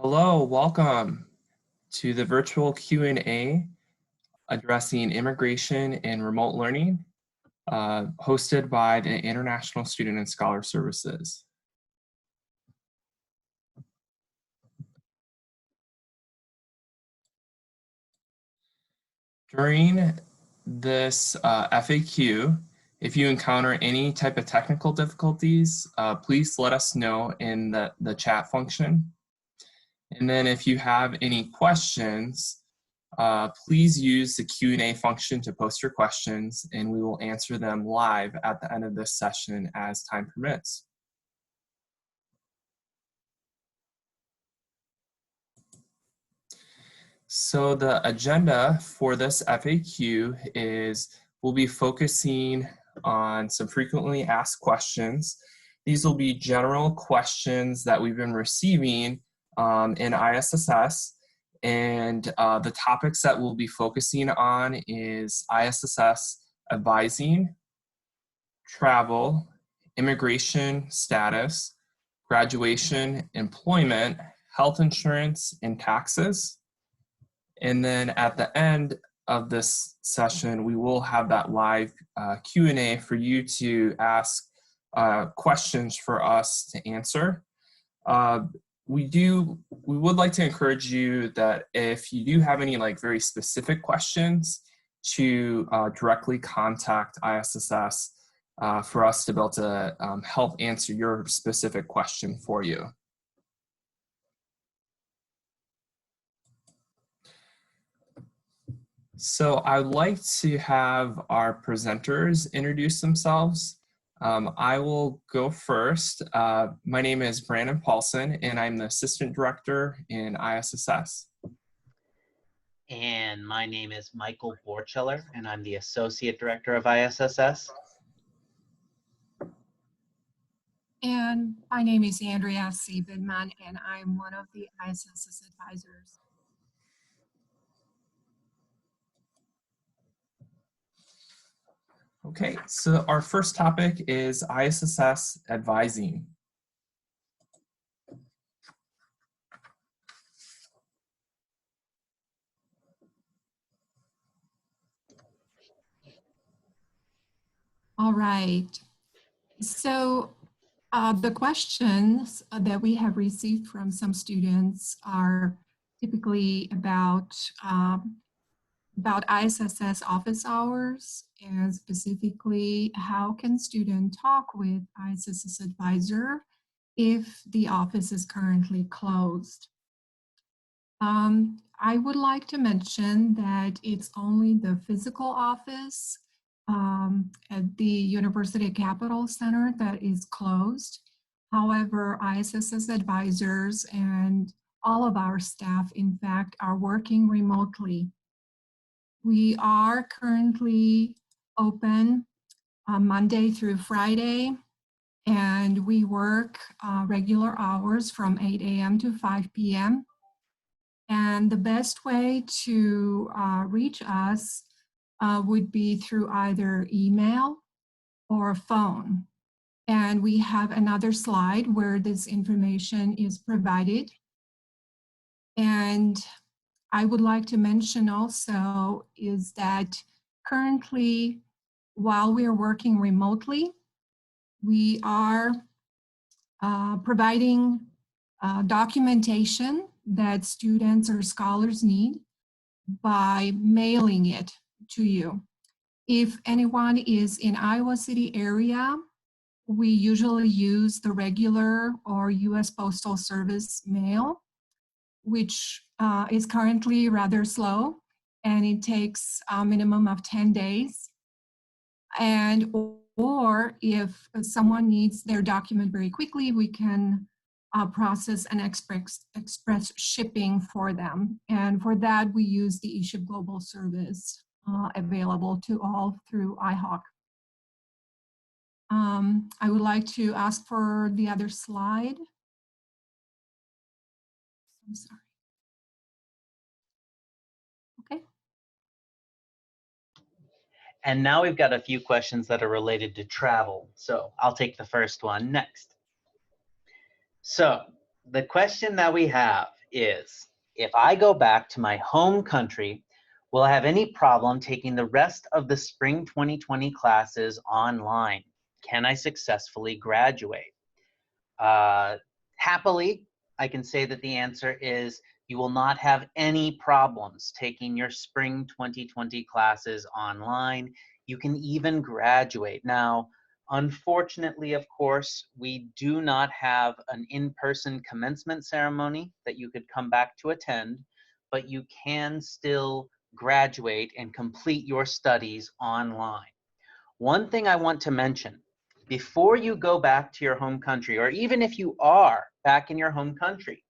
Hello, welcome to the virtual Q&A addressing immigration and remote learning, hosted by the International Student and Scholar Services. During this FAQ, if you encounter any type of technical difficulties, please let us know in the chat function. And then if you have any questions, please use the Q&A function to post your questions, and we will answer them live at the end of this session as time permits. So the agenda for this FAQ is we'll be focusing on some frequently asked questions. These will be general questions that we've been receiving in ISSS. And the topics that we'll be focusing on is ISSS advising, travel, immigration status, graduation, employment, health insurance, and taxes. And then at the end of this session, we will have that live Q&A for you to ask questions for us to answer. We would like to encourage you that if you do have any very specific questions to directly contact ISSS for us to be able to help answer your specific question for you. So I'd like to have our presenters introduce themselves. I will go first. My name is Brandon Paulson, and I'm the Assistant Director in ISSS. And my name is Michael Borcheller, and I'm the Associate Director of ISSS. And my name is Andrea Siebedman, and I'm one of the ISSS advisors. Okay, so our first topic is ISSS advising. All right. So the questions that we have received from some students are typically about ISSS office hours, and specifically, how can student talk with ISSS advisor if the office is currently closed? I would like to mention that it's only the physical office at the University Capital Center that is closed. However, ISSS advisors and all of our staff, in fact, are working remotely. We are currently open Monday through Friday, and we work regular hours from 8 a.m. to 5 p.m. And the best way to reach us would be through either email or phone. And we have another slide where this information is provided. And I would like to mention also is that currently, while we are working remotely, we are providing documentation that students or scholars need by mailing it to you. If anyone is in Iowa City area, we usually use the regular or US Postal Service mail, which is currently rather slow, and it takes a minimum of 10 days. And or if someone needs their document very quickly, we can process an express shipping for them. And for that, we use the eShip Global service available to all through IHOC. I would like to ask for the other slide. I'm sorry. Okay. And now we've got a few questions that are related to travel. So I'll take the first one next. So the question that we have is, if I go back to my home country, will I have any problem taking the rest of the spring 2020 classes online? Can I successfully graduate? Happily, I can say that the answer is you will not have any problems taking your spring 2020 classes online. You can even graduate. Now, unfortunately, of course, we do not have an in-person commencement ceremony that you could come back to attend, but you can still graduate and complete your studies online. One thing I want to mention, before you go back to your home country, or even if you are back in your home country,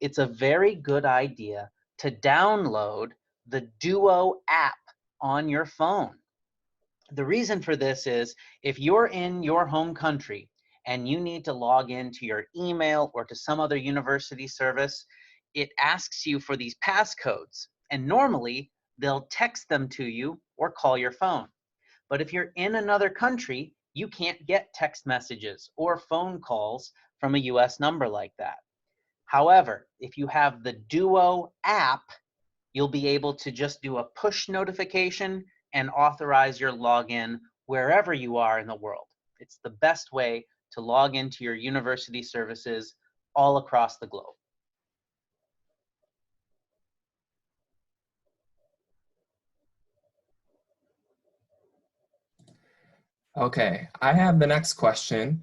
it's a very good idea to download the Duo app on your phone. The reason for this is if you're in your home country and you need to log into your email or to some other university service, it asks you for these passcodes, and normally they'll text them to you or call your phone. But if you're in another country, you can't get text messages or phone calls from a US number like that. However, if you have the Duo app, you'll be able to just do a push notification and authorize your login wherever you are in the world. It's the best way to log into your university services all across the globe. Okay, I have the next question.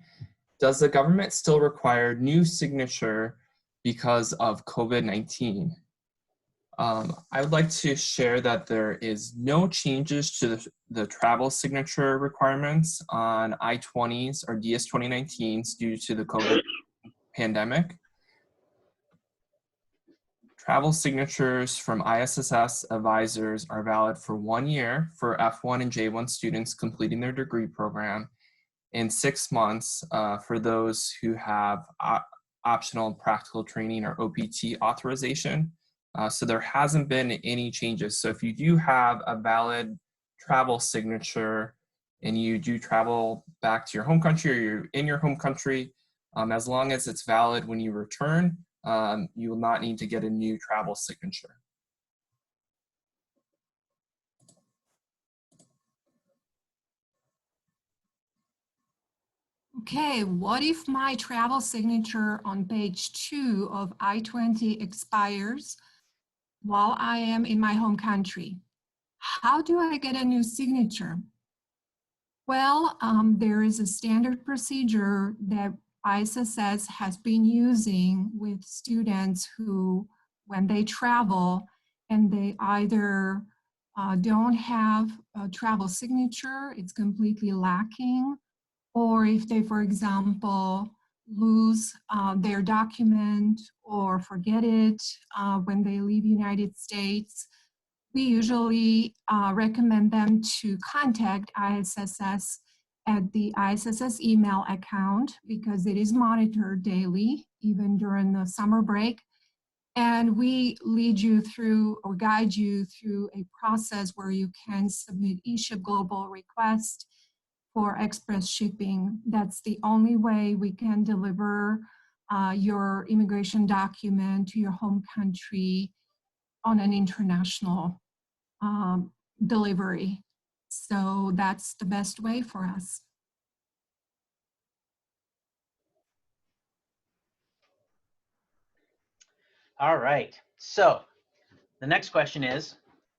Does the government still require new signature because of COVID-19? I would like to share that there is no changes to the travel signature requirements on I-20s or DS 2019s due to the COVID pandemic. Travel signatures from ISSS advisors are valid for 1 year for F1 and J1 students completing their degree program, and 6 months for those who have optional practical training or OPT authorization. So there hasn't been any changes. So if you do have a valid travel signature and you do travel back to your home country or you're in your home country, as long as it's valid when you return, you will not need to get a new travel signature. Okay, what if my travel signature on page 2 of I-20 expires while I am in my home country? How do I get a new signature? Well, there is a standard procedure that ISSS has been using with students who, when they travel and they either don't have a travel signature, it's completely lacking, or if they, for example, lose their document or forget it when they leave United States, we usually recommend them to contact ISSS at the ISSS email account because it is monitored daily, even during the summer break. And we lead you through or guide you through a process where you can submit eShip Global request for express shipping. That's the only way we can deliver your immigration document to your home country on an international delivery. So that's the best way for us. All right, so the next question is,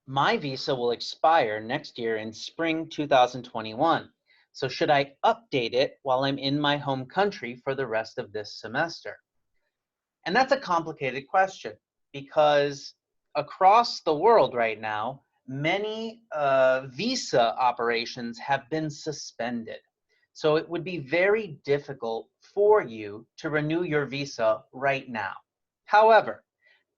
my visa will expire next year in spring 2021. So should I update it while I'm in my home country for the rest of this semester? And that's a complicated question because across the world right now, many visa operations have been suspended. So it would be very difficult for you to renew your visa right now. However,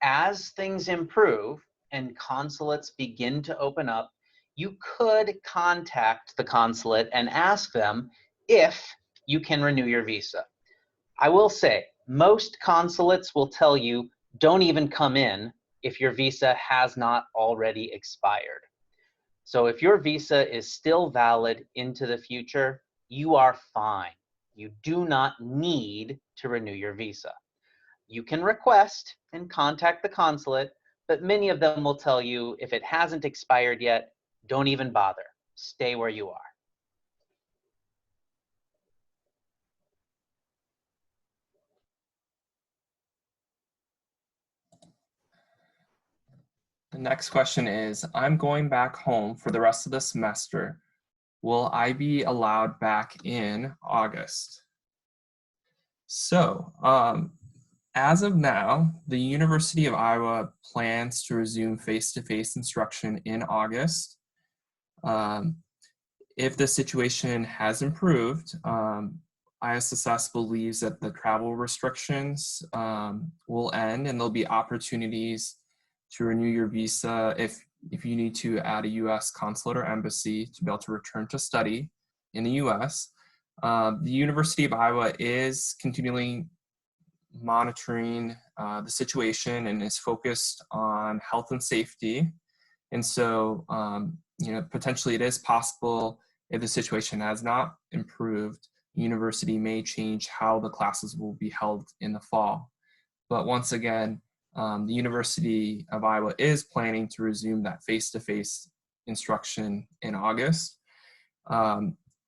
as things improve and consulates begin to open up, you could contact the consulate and ask them if you can renew your visa. I will say, most consulates will tell you, don't even come in if your visa has not already expired. So if your visa is still valid into the future, you are fine. You do not need to renew your visa. You can request and contact the consulate, but many of them will tell you if it hasn't expired yet, don't even bother. Stay where you are. The next question is, I'm going back home for the rest of the semester. Will I be allowed back in August? So, as of now, the University of Iowa plans to resume face-to-face instruction in August. If the situation has improved, ISSS believes that the travel restrictions will end and there'll be opportunities to renew your visa if you need to add a US consulate or embassy to be able to return to study in the US. The University of Iowa is continually monitoring the situation and is focused on health and safety. And so, potentially it is possible if the situation has not improved, the university may change how the classes will be held in the fall. But once again, the University of Iowa is planning to resume that face-to-face instruction in August.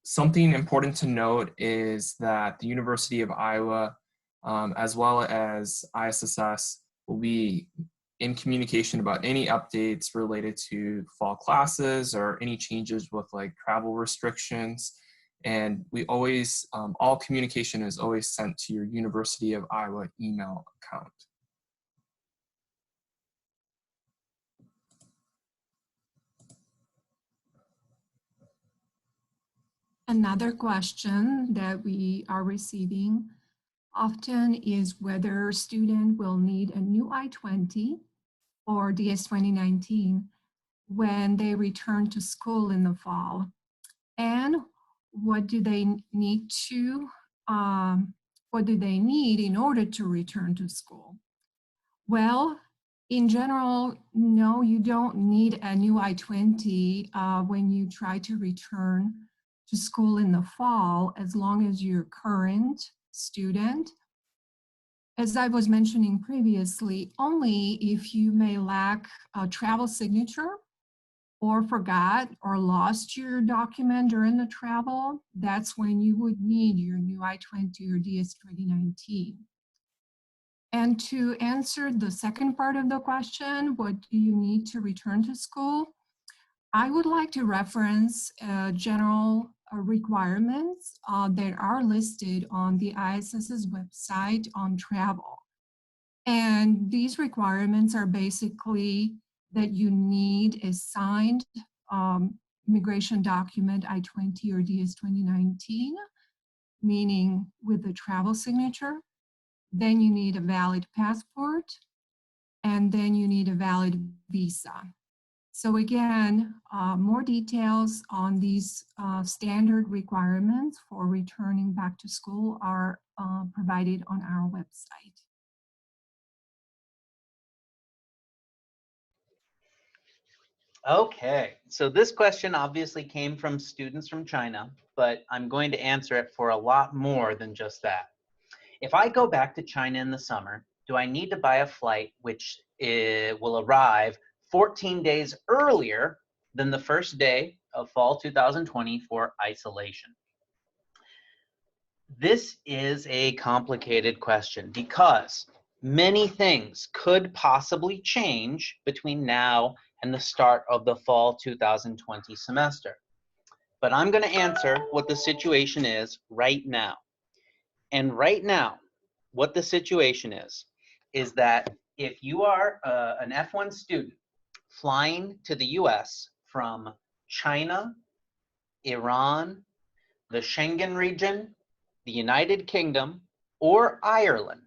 Something important to note is that the University of Iowa, as well as ISSS, will be in communication about any updates related to fall classes or any changes with like travel restrictions. And we always, all communication is always sent to your University of Iowa email account. Another question that we are receiving often is whether student will need a new I-20 or DS 2019 when they return to school in the fall. And what do they need in order to return to school? Well, in general, no, you don't need a new I-20 when you try to return to school in the fall, as long as you're current student. As I was mentioning previously, only if you may lack a travel signature or forgot or lost your document during the travel, that's when you would need your new I-20 or DS 2019. And to answer the second part of the question, what do you need to return to school? I would like to reference general requirements that are listed on the ISS's website on travel. And these requirements are basically that you need a signed immigration document, I-20 or DS 2019, meaning with the travel signature. Then you need a valid passport, and then you need a valid visa. So again, more details on these standard requirements for returning back to school are provided on our website. Okay, so this question obviously came from students from China, but I'm going to answer it for a lot more than just that. If I go back to China in the summer, do I need to buy a flight which will arrive 14 days earlier than the first day of fall 2020 for isolation? This is a complicated question because many things could possibly change between now and the start of the fall 2020 semester. But I'm going to answer what the situation is right now. And right now, what the situation is that if you are an F1 student flying to the US from China, Iran, the Schengen region, the United Kingdom, or Ireland.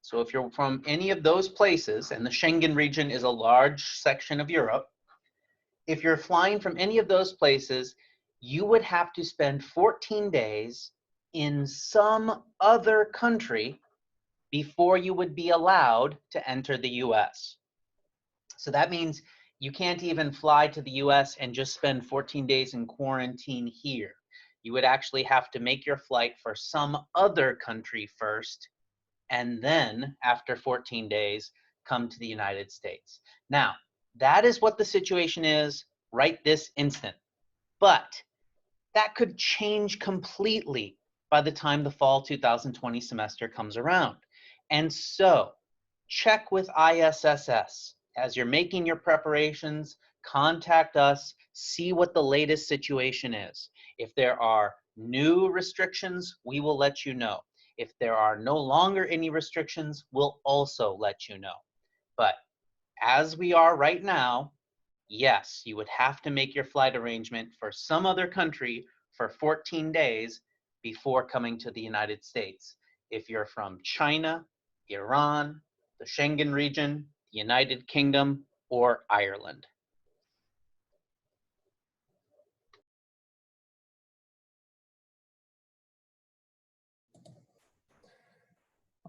So if you're from any of those places, and the Schengen region is a large section of Europe, if you're flying from any of those places, you would have to spend 14 days in some other country before you would be allowed to enter the US. So that means you can't even fly to the US and just spend 14 days in quarantine here. You would actually have to make your flight for some other country first and then after 14 days, come to the United States. Now, that is what the situation is right this instant. But that could change completely by the time the fall 2020 semester comes around. And so check with ISSS. As you're making your preparations, contact us, see what the latest situation is. If there are new restrictions, we will let you know. If there are no longer any restrictions, we'll also let you know. But as we are right now, yes, you would have to make your flight arrangement for some other country for 14 days before coming to the United States. If you're from China, Iran, the Schengen region, the United Kingdom, or Ireland.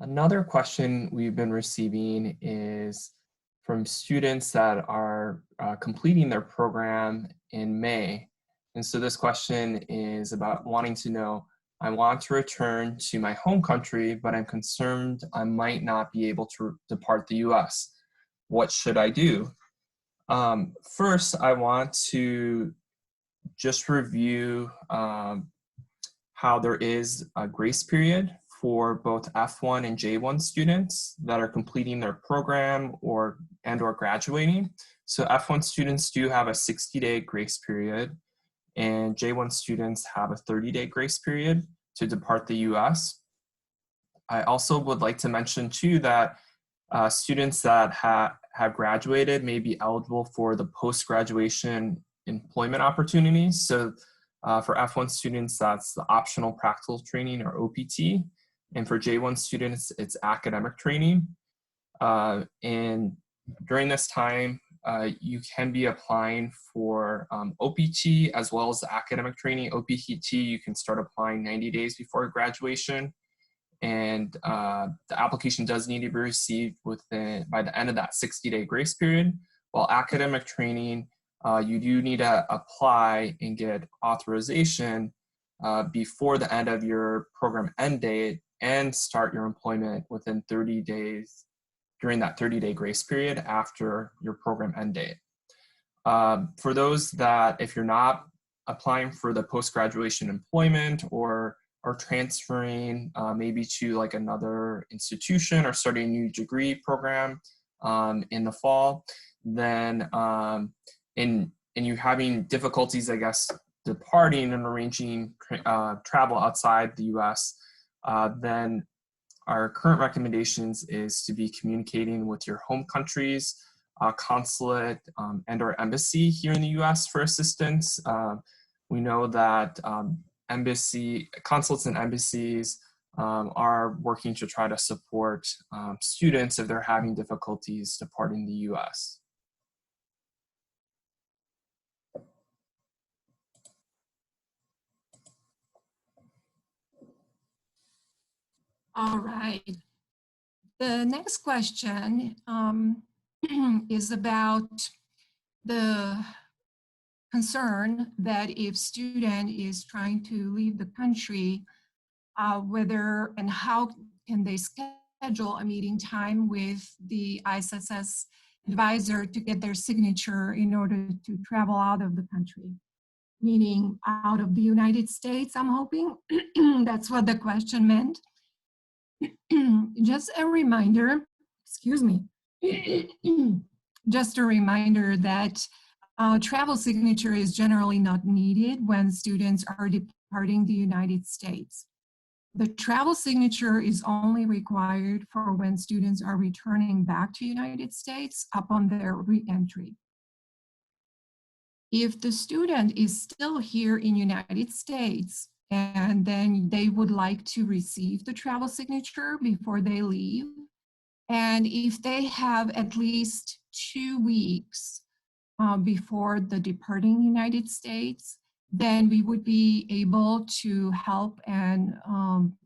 Another question we've been receiving is from students that are completing their program in May. And so this question is about wanting to know, I want to return to my home country, but I'm concerned I might not be able to depart the US. What should I do? First, I want to just review how there is a grace period for both F1 and J1 students that are completing their program or graduating. So F1 students do have a 60-day grace period, and J1 students have a 30-day grace period to depart the US. I also would like to mention too that students that have graduated may be eligible for the post-graduation employment opportunities. So for F1 students, that's the optional practical training or OPT. And for J1 students, it's academic training. And during this time, you can be applying for OPT as well as the academic training. OPT, you can start applying 90 days before graduation. And the application does need to be received by the end of that 60-day grace period. While academic training, you do need to apply and get authorization before the end of your program end date and start your employment within 30 days during that 30-day grace period after your program end date. For those that, if you're not applying for the post-graduation employment or transferring maybe to like another institution or starting a new degree program in the fall, then and you're having difficulties, I guess, departing and arranging travel outside the US, then our current recommendations is to be communicating with your home country's consulate and or embassy here in the US for assistance. We know that consulates and embassies are working to try to support students if they're having difficulties departing the US. All right. The next question is about the concern that if student is trying to leave the country, whether and how can they schedule a meeting time with the ISSS advisor to get their signature in order to travel out of the country, meaning out of the United States, I'm hoping. That's what the question meant. Just a reminder, excuse me, just a reminder that travel signature is generally not needed when students are departing the United States. The travel signature is only required for when students are returning back to United States upon their re-entry. If the student is still here in United States and then they would like to receive the travel signature before they leave, and if they have at least 2 weeks before the departing United States, then we would be able to help and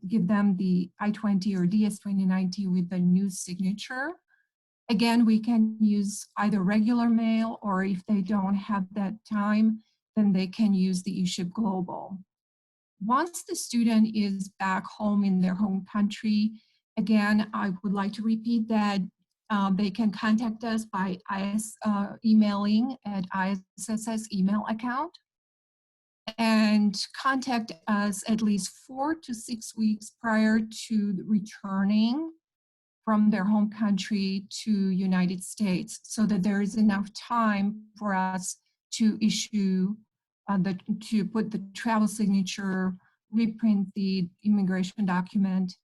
give them the I-20 or DS-2090 with the new signature. Again, we can use either regular mail, or if they don't have that time, then they can use the eShip Global. Once the student is back home in their home country, Again, I would like to repeat that they can contact us by emailing at ISSS email account, and contact us at least 4 to 6 weeks prior to returning from their home country to United States, so that there is enough time for us to issue to put the travel signature, reprint the immigration document,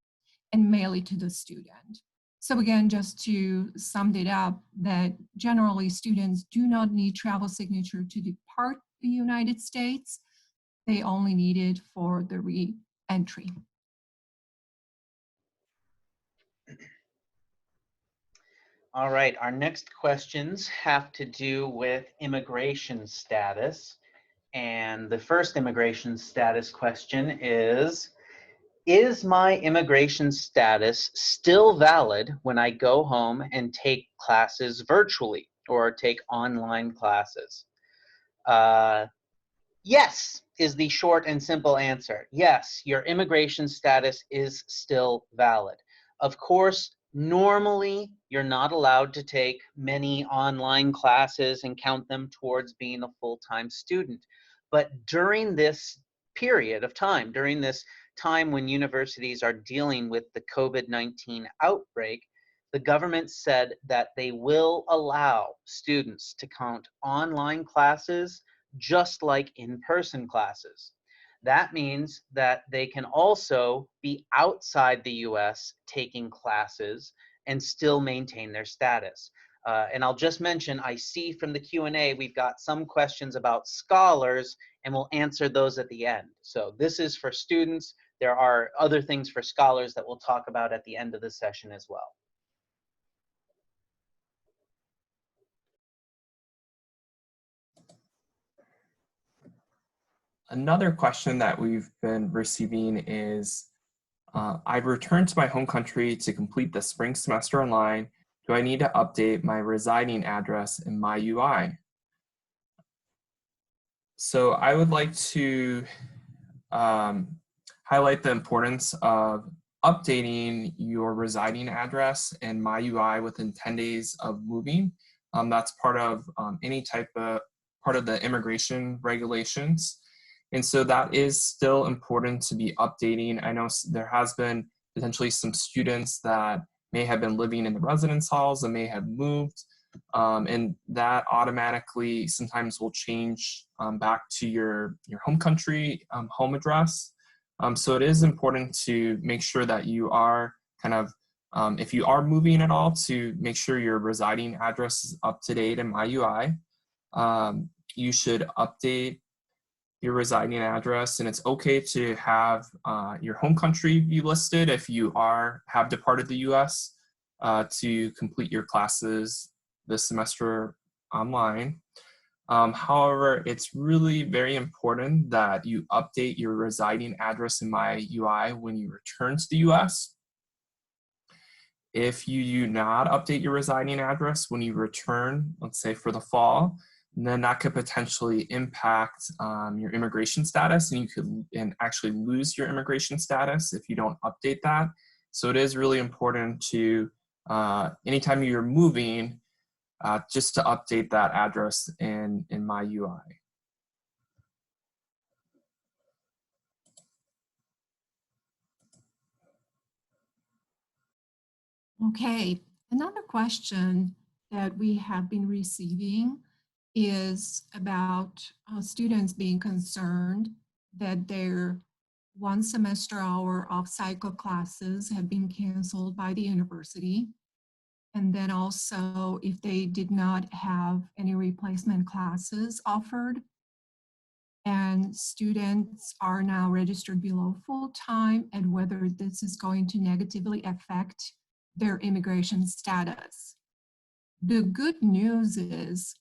and mail it to the student. So again, just to sum it up, that generally students do not need travel signature to depart the United States. They only need it for the re-entry. All right, our next questions have to do with immigration status. And the first immigration status question is my immigration status still valid when I go home and take classes virtually or take online classes? Yes is the short and simple answer. Yes, your immigration status is still valid. Of course, normally you're not allowed to take many online classes and count them towards being a full-time student. But during this period of time, during this time when universities are dealing with the COVID-19 outbreak, the government said that they will allow students to count online classes just like in-person classes. That means that they can also be outside the US taking classes and still maintain their status. And I'll just mention, I see from the Q&A, we've got some questions about scholars, and we'll answer those at the end. So this is for students. There are other things for scholars that we'll talk about at the end of the session as well. Another question that we've been receiving is, I've returned to my home country to complete the spring semester online. Do I need to update my residing address in my UI? So I would like to highlight the importance of updating your residing address in my UI within 10 days of moving. That's part of any type of part of the immigration regulations. And so that is still important to be updating. I know there has been potentially some students that may have been living in the residence halls and may have moved, and that automatically sometimes will change back to your home country home address. So it is important to make sure that you are kind of, if you are moving at all, to make sure your residing address is up to date in my UI. You should update your residing address, and it's okay to have your home country be listed if you have departed the US to complete your classes this semester online. However, it's really very important that you update your residing address in my UI when you return to the US. If you do not update your residing address when you return, let's say for the fall, then that could potentially impact your immigration status, and you could actually lose your immigration status if you don't update that. So it is really important to, anytime you're moving, just to update that address in my UI. Okay, another question that we have been receiving is about students being concerned that their one semester hour of cycle classes have been canceled by the university. And then also if they did not have any replacement classes offered, and students are now registered below full-time, and whether this is going to negatively affect their immigration status. The good news is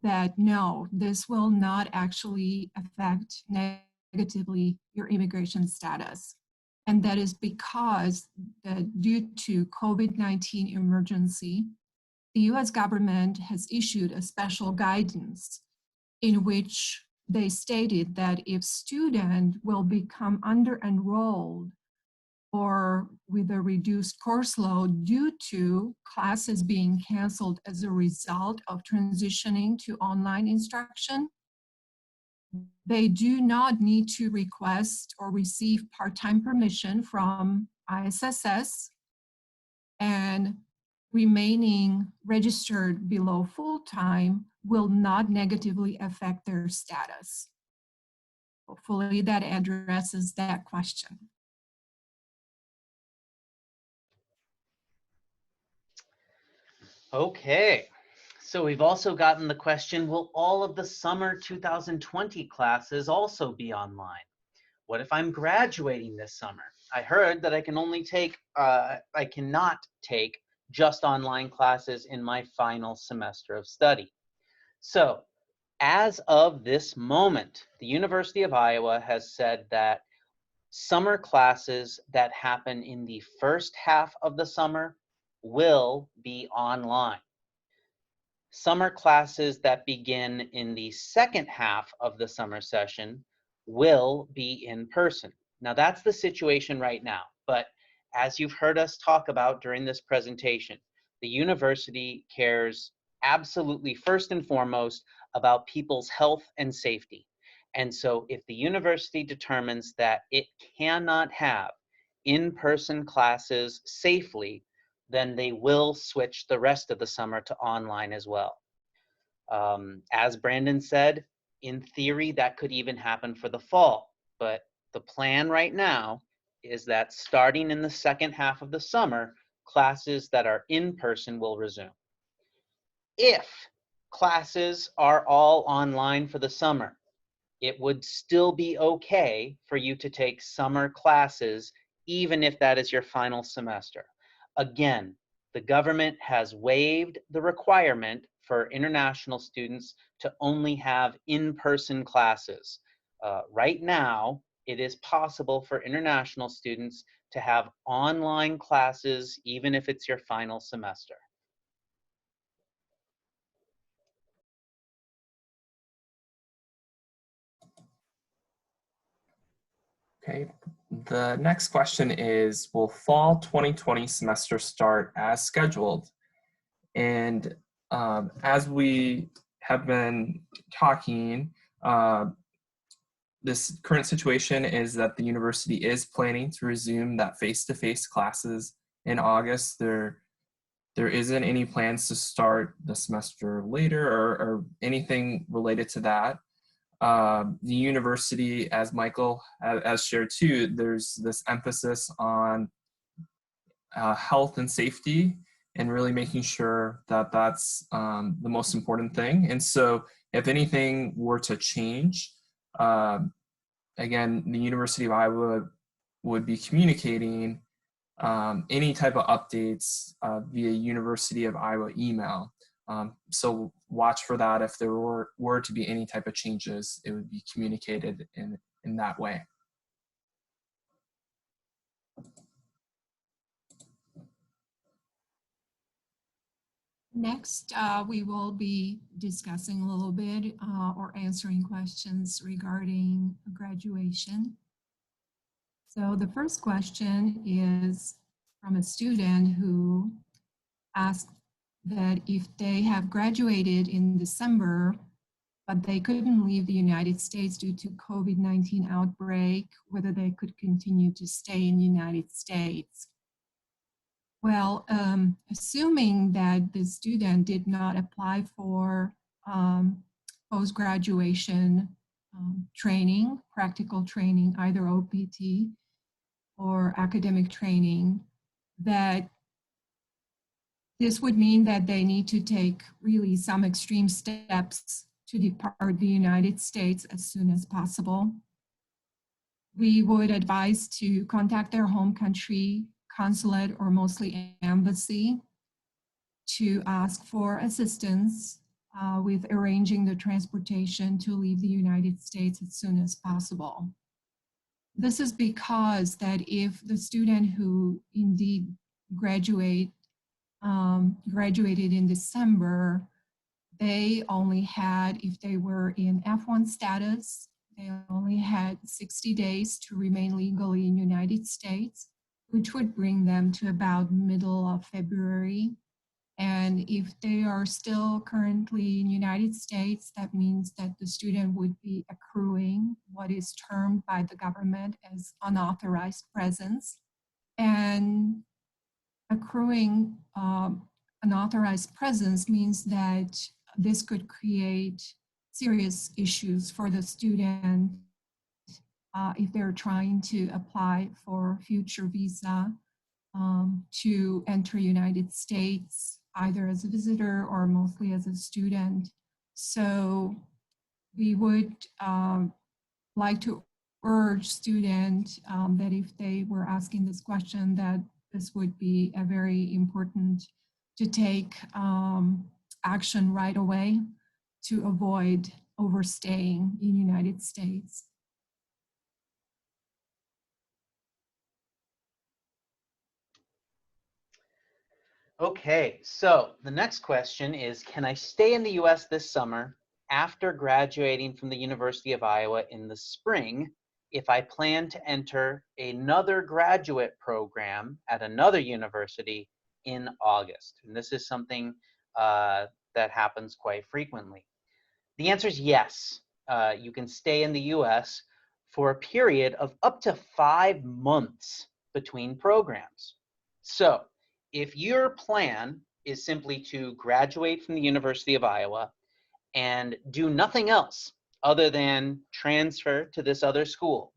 that no, this will not actually affect negatively your immigration status. And that is because due to COVID-19 emergency, the US government has issued a special guidance in which they stated that if student will become under-enrolled or with a reduced course load due to classes being canceled as a result of transitioning to online instruction, they do not need to request or receive part-time permission from ISSS, and remaining registered below full-time will not negatively affect their status. Hopefully that addresses that question. Okay, so we've also gotten the question, will all of the summer 2020 classes also be online? What if I'm graduating this summer? I heard that I cannot take just online classes in my final semester of study. So as of this moment, the University of Iowa has said that summer classes that happen in the first half of the summer will be online. Summer classes that begin in the second half of the summer session will be in person. Now that's the situation right now, but as you've heard us talk about during this presentation, the university cares absolutely first and foremost about people's health and safety. And so if the university determines that it cannot have in-person classes safely, then they will switch the rest of the summer to online as well. As Brandon said, in theory, that could even happen for the fall. But the plan right now is that starting in the second half of the summer, classes that are in person will resume. If classes are all online for the summer, it would still be okay for you to take summer classes, even if that is your final semester. Again, the government has waived the requirement for international students to only have in-person classes. Right now, it is possible for international students to have online classes, even if it's your final semester. Okay, the next question is, will fall 2020 semester start as scheduled? And as we have been talking, this current situation is that the university is planning to resume that face-to-face classes in August. There isn't any plans to start the semester later or anything related to that. The university, as Michael has shared too, there's this emphasis on health and safety and really making sure that that's the most important thing. And so if anything were to change, again, the University of Iowa would be communicating any type of updates via University of Iowa email. So watch for that. If there were to be any type of changes, it would be communicated in that way. Next, we will be discussing a little bit or answering questions regarding graduation. So the first question is from a student who asked that if they have graduated in December, but they couldn't leave the United States due to COVID-19 outbreak, whether they could continue to stay in the United States. Well, assuming that the student did not apply for post-graduation training, practical training, either OPT or academic training, that this would mean that they need to take really some extreme steps to depart the United States as soon as possible. We would advise to contact their home country consulate or mostly embassy to ask for assistance with arranging the transportation to leave the United States as soon as possible. This is because that if the student who indeed graduated in December, they only had, if they were in F1 status, they only had 60 days to remain legally in the United States. which would bring them to about middle of February. And if they are still currently in the United States, that means that the student would be accruing what is termed by the government as unauthorized presence. And accruing unauthorized presence means that this could create serious issues for the student if they're trying to apply for future visa to enter United States, either as a visitor or mostly as a student. So we would like to urge students that if they were asking this question, that this would be a very important to take action right away to avoid overstaying in United States. Okay, so the next question is, can I stay in the US this summer after graduating from the University of Iowa in the spring if I plan to enter another graduate program at another university in August? And this is something that happens quite frequently. The answer is yes. You can stay in the US for a period of up to 5 months between programs. So if your plan is simply to graduate from the University of Iowa and do nothing else other than transfer to this other school,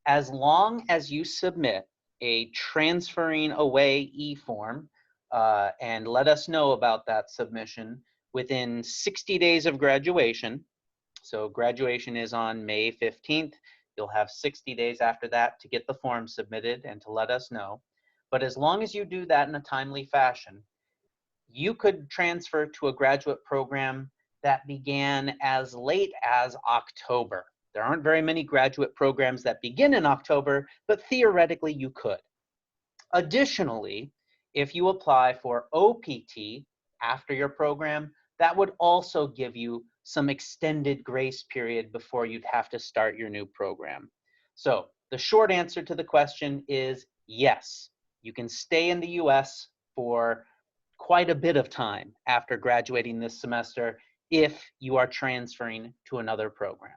as long as you submit a transferring away e-form and let us know about that submission within 60 days of graduation. So graduation is on May 15th. You'll have 60 days after that to get the form submitted and to let us know. But as long as you do that in a timely fashion, you could transfer to a graduate program that began as late as October. There aren't very many graduate programs that begin in October, but theoretically you could. Additionally, if you apply for OPT after your program, that would also give you some extended grace period before you'd have to start your new program. So the short answer to the question is yes, you can stay in the US for quite a bit of time after graduating this semester if you are transferring to another program.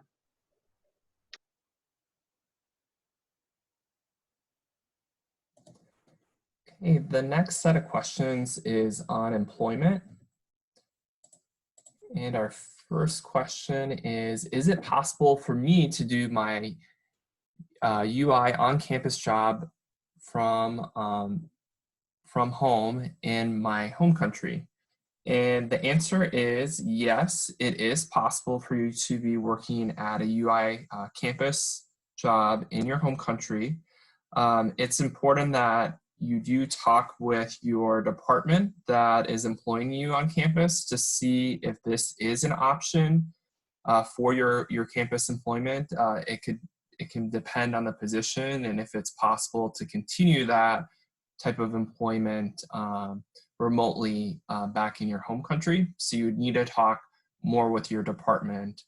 Okay, the next set of questions is on employment. And our first question is it possible for me to do my UI on-campus job from home in my home country? And the answer is yes, it is possible for you to be working at a UI campus job in your home country. It's important that you do talk with your department that is employing you on campus to see if this is an option for your campus employment. It can depend on the position and if it's possible to continue that type of employment remotely back in your home country. So you would need to talk more with your department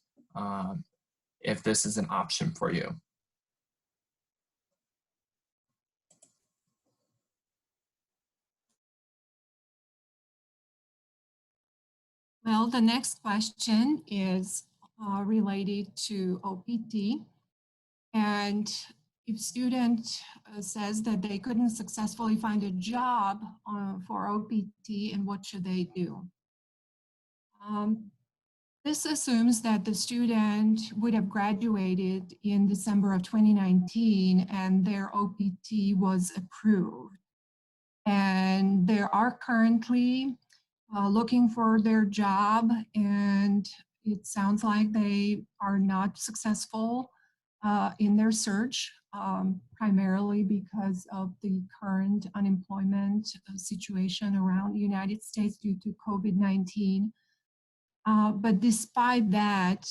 if this is an option for you. Well, the next question is related to OPT. And if student says that they couldn't successfully find a job for OPT, and what should they do? This assumes that the student would have graduated in December of 2019 and their OPT was approved. And they are currently looking for their job, and it sounds like they are not successful in their search, primarily because of the current unemployment situation around the United States due to COVID-19. But despite that,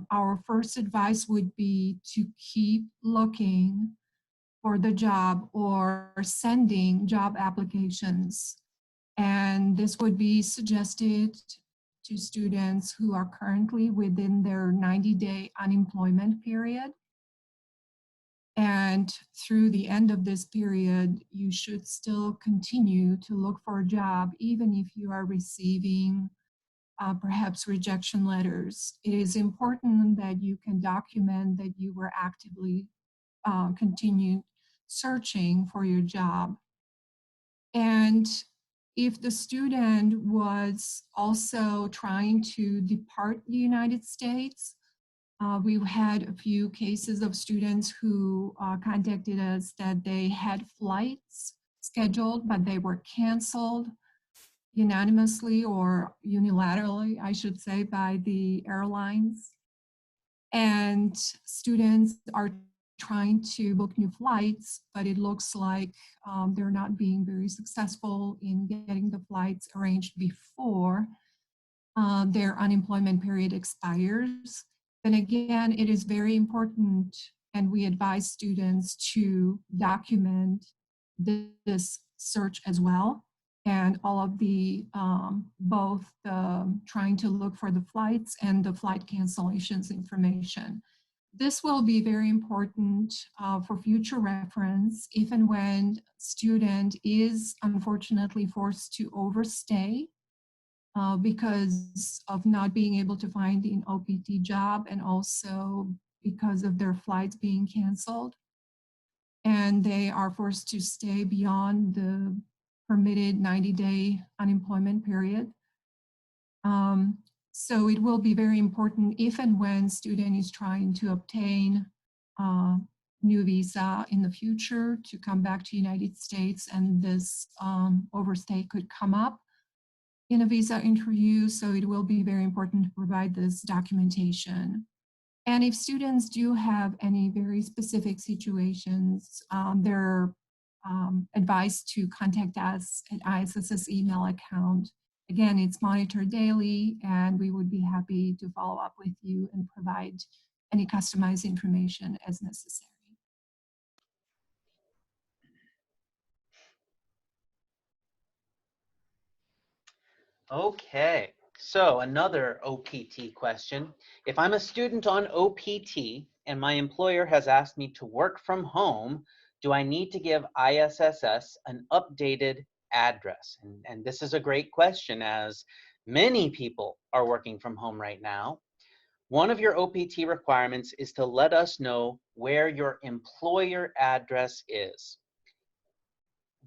our first advice would be to keep looking for the job or sending job applications. And this would be suggested to students who are currently within their 90-day unemployment period. And through the end of this period, you should still continue to look for a job, even if you are receiving perhaps rejection letters. It is important that you can document that you were actively continued searching for your job. And if the student was also trying to depart the United States, we've had a few cases of students who contacted us that they had flights scheduled, but they were canceled unanimously or unilaterally, I should say, by the airlines. And students are trying to book new flights, but it looks like they're not being very successful in getting the flights arranged before their unemployment period expires. Then again, it is very important, and we advise students to document this search as well, and all of the both the trying to look for the flights and the flight cancellations information. This will be very important for future reference if and when student is unfortunately forced to overstay because of not being able to find an OPT job, and also because of their flights being canceled. And they are forced to stay beyond the permitted 90-day unemployment period. So it will be very important if and when student is trying to obtain a new visa in the future to come back to United States, and this overstay could come up in a visa interview, so it will be very important to provide this documentation. And if students do have any very specific situations, they're advised to contact us at ISSS email account. Again, it's monitored daily, and we would be happy to follow up with you and provide any customized information as necessary. Okay, so another OPT question. If I'm a student on OPT and my employer has asked me to work from home, do I need to give ISSS an updated address? And this is a great question, as many people are working from home right now. One of your OPT requirements is to let us know where your employer address is.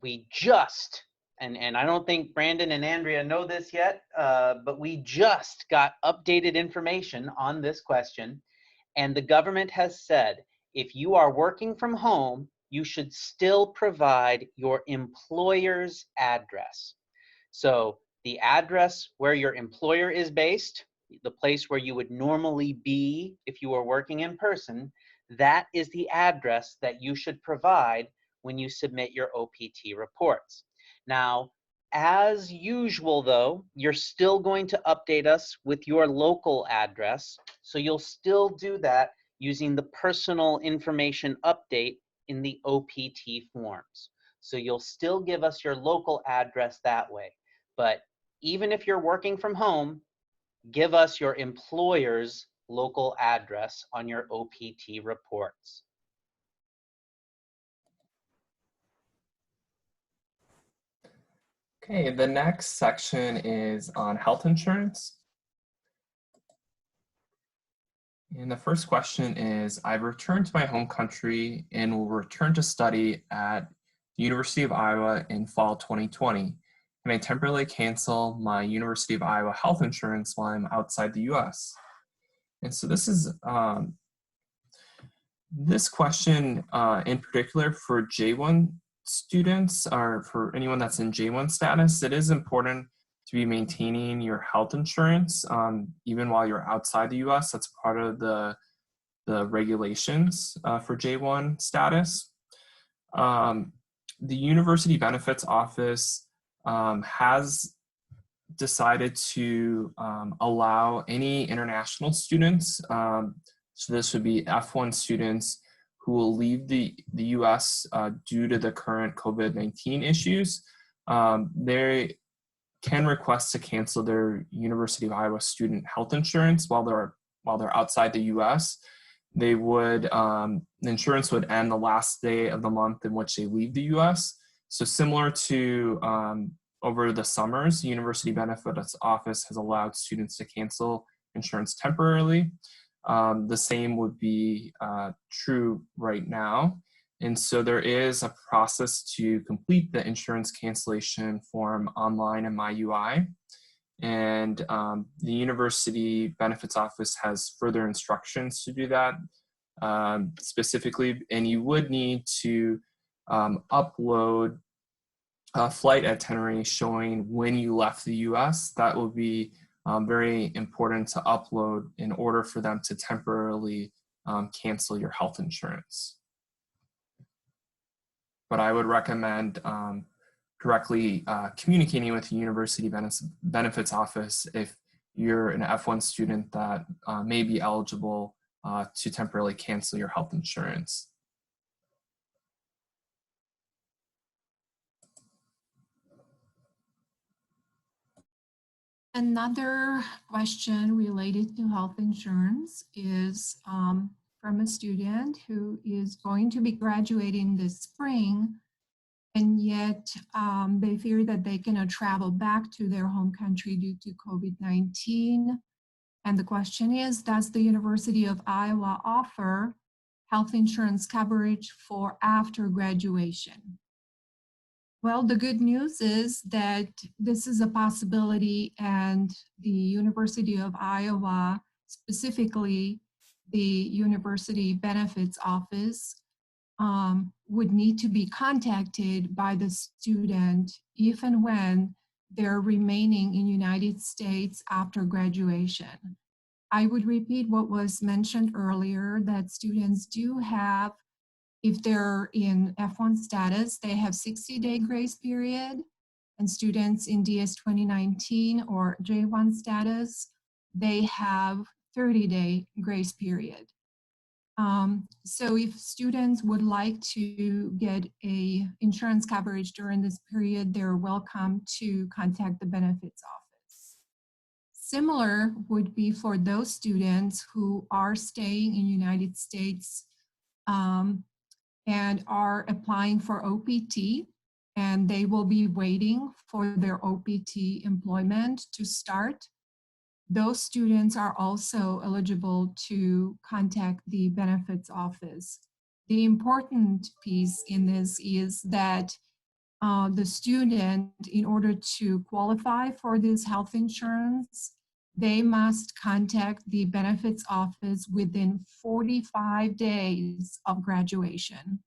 We just, and I don't think Brandon and Andrea know this yet, but we just got updated information on this question, and the government has said if you are working from home, you should still provide your employer's address. So the address where your employer is based, the place where you would normally be if you were working in person, that is the address that you should provide when you submit your OPT reports. Now, as usual though, you're still going to update us with your local address. So you'll still do that using the personal information update in the OPT forms. So you'll still give us your local address that way. But even if you're working from home, give us your employer's local address on your OPT reports. Okay, the next section is on health insurance. And the first question is, I've returned to my home country and will return to study at the University of Iowa in fall 2020. Can I temporarily cancel my University of Iowa health insurance while I'm outside the US? And so this is this question in particular for J1 students, or for anyone that's in J1 status, it is important to be maintaining your health insurance even while you're outside the US. That's part of the regulations for J1 status. The University Benefits Office has decided to allow any international students, so this would be F1 students who will leave the US due to the current COVID-19 issues. They can request to cancel their University of Iowa student health insurance while they're outside the US. they would, the insurance would end the last day of the month in which they leave the US. So similar to over the summers, the University Benefits Office has allowed students to cancel insurance temporarily. The same would be true right now. And so there is a process to complete the insurance cancellation form online in MyUI. And the University Benefits Office has further instructions to do that specifically, and you would need to upload a flight itinerary showing when you left the US. That will be very important to upload in order for them to temporarily cancel your health insurance. But I would recommend directly communicating with the University Benefits Office if you're an F1 student that may be eligible to temporarily cancel your health insurance. Another question related to health insurance is from a student who is going to be graduating this spring, and yet they fear that they cannot travel back to their home country due to COVID-19. And the question is, does the University of Iowa offer health insurance coverage for after graduation? Well, the good news is that this is a possibility, and the University of Iowa, specifically the University Benefits Office, would need to be contacted by the student if and when they're remaining in United States after graduation. I would repeat what was mentioned earlier, that students do have, if they're in F1 status, they have 60-day grace period, and students in DS 2019 or J1 status, they have 30-day grace period. So if students would like to get a insurance coverage during this period, they're welcome to contact the benefits office. Similar would be for those students who are staying in United States and are applying for OPT, and they will be waiting for their OPT employment to start. Those students are also eligible to contact the benefits office. The important piece in this is that the student, in order to qualify for this health insurance, they must contact the benefits office within 45 days of graduation,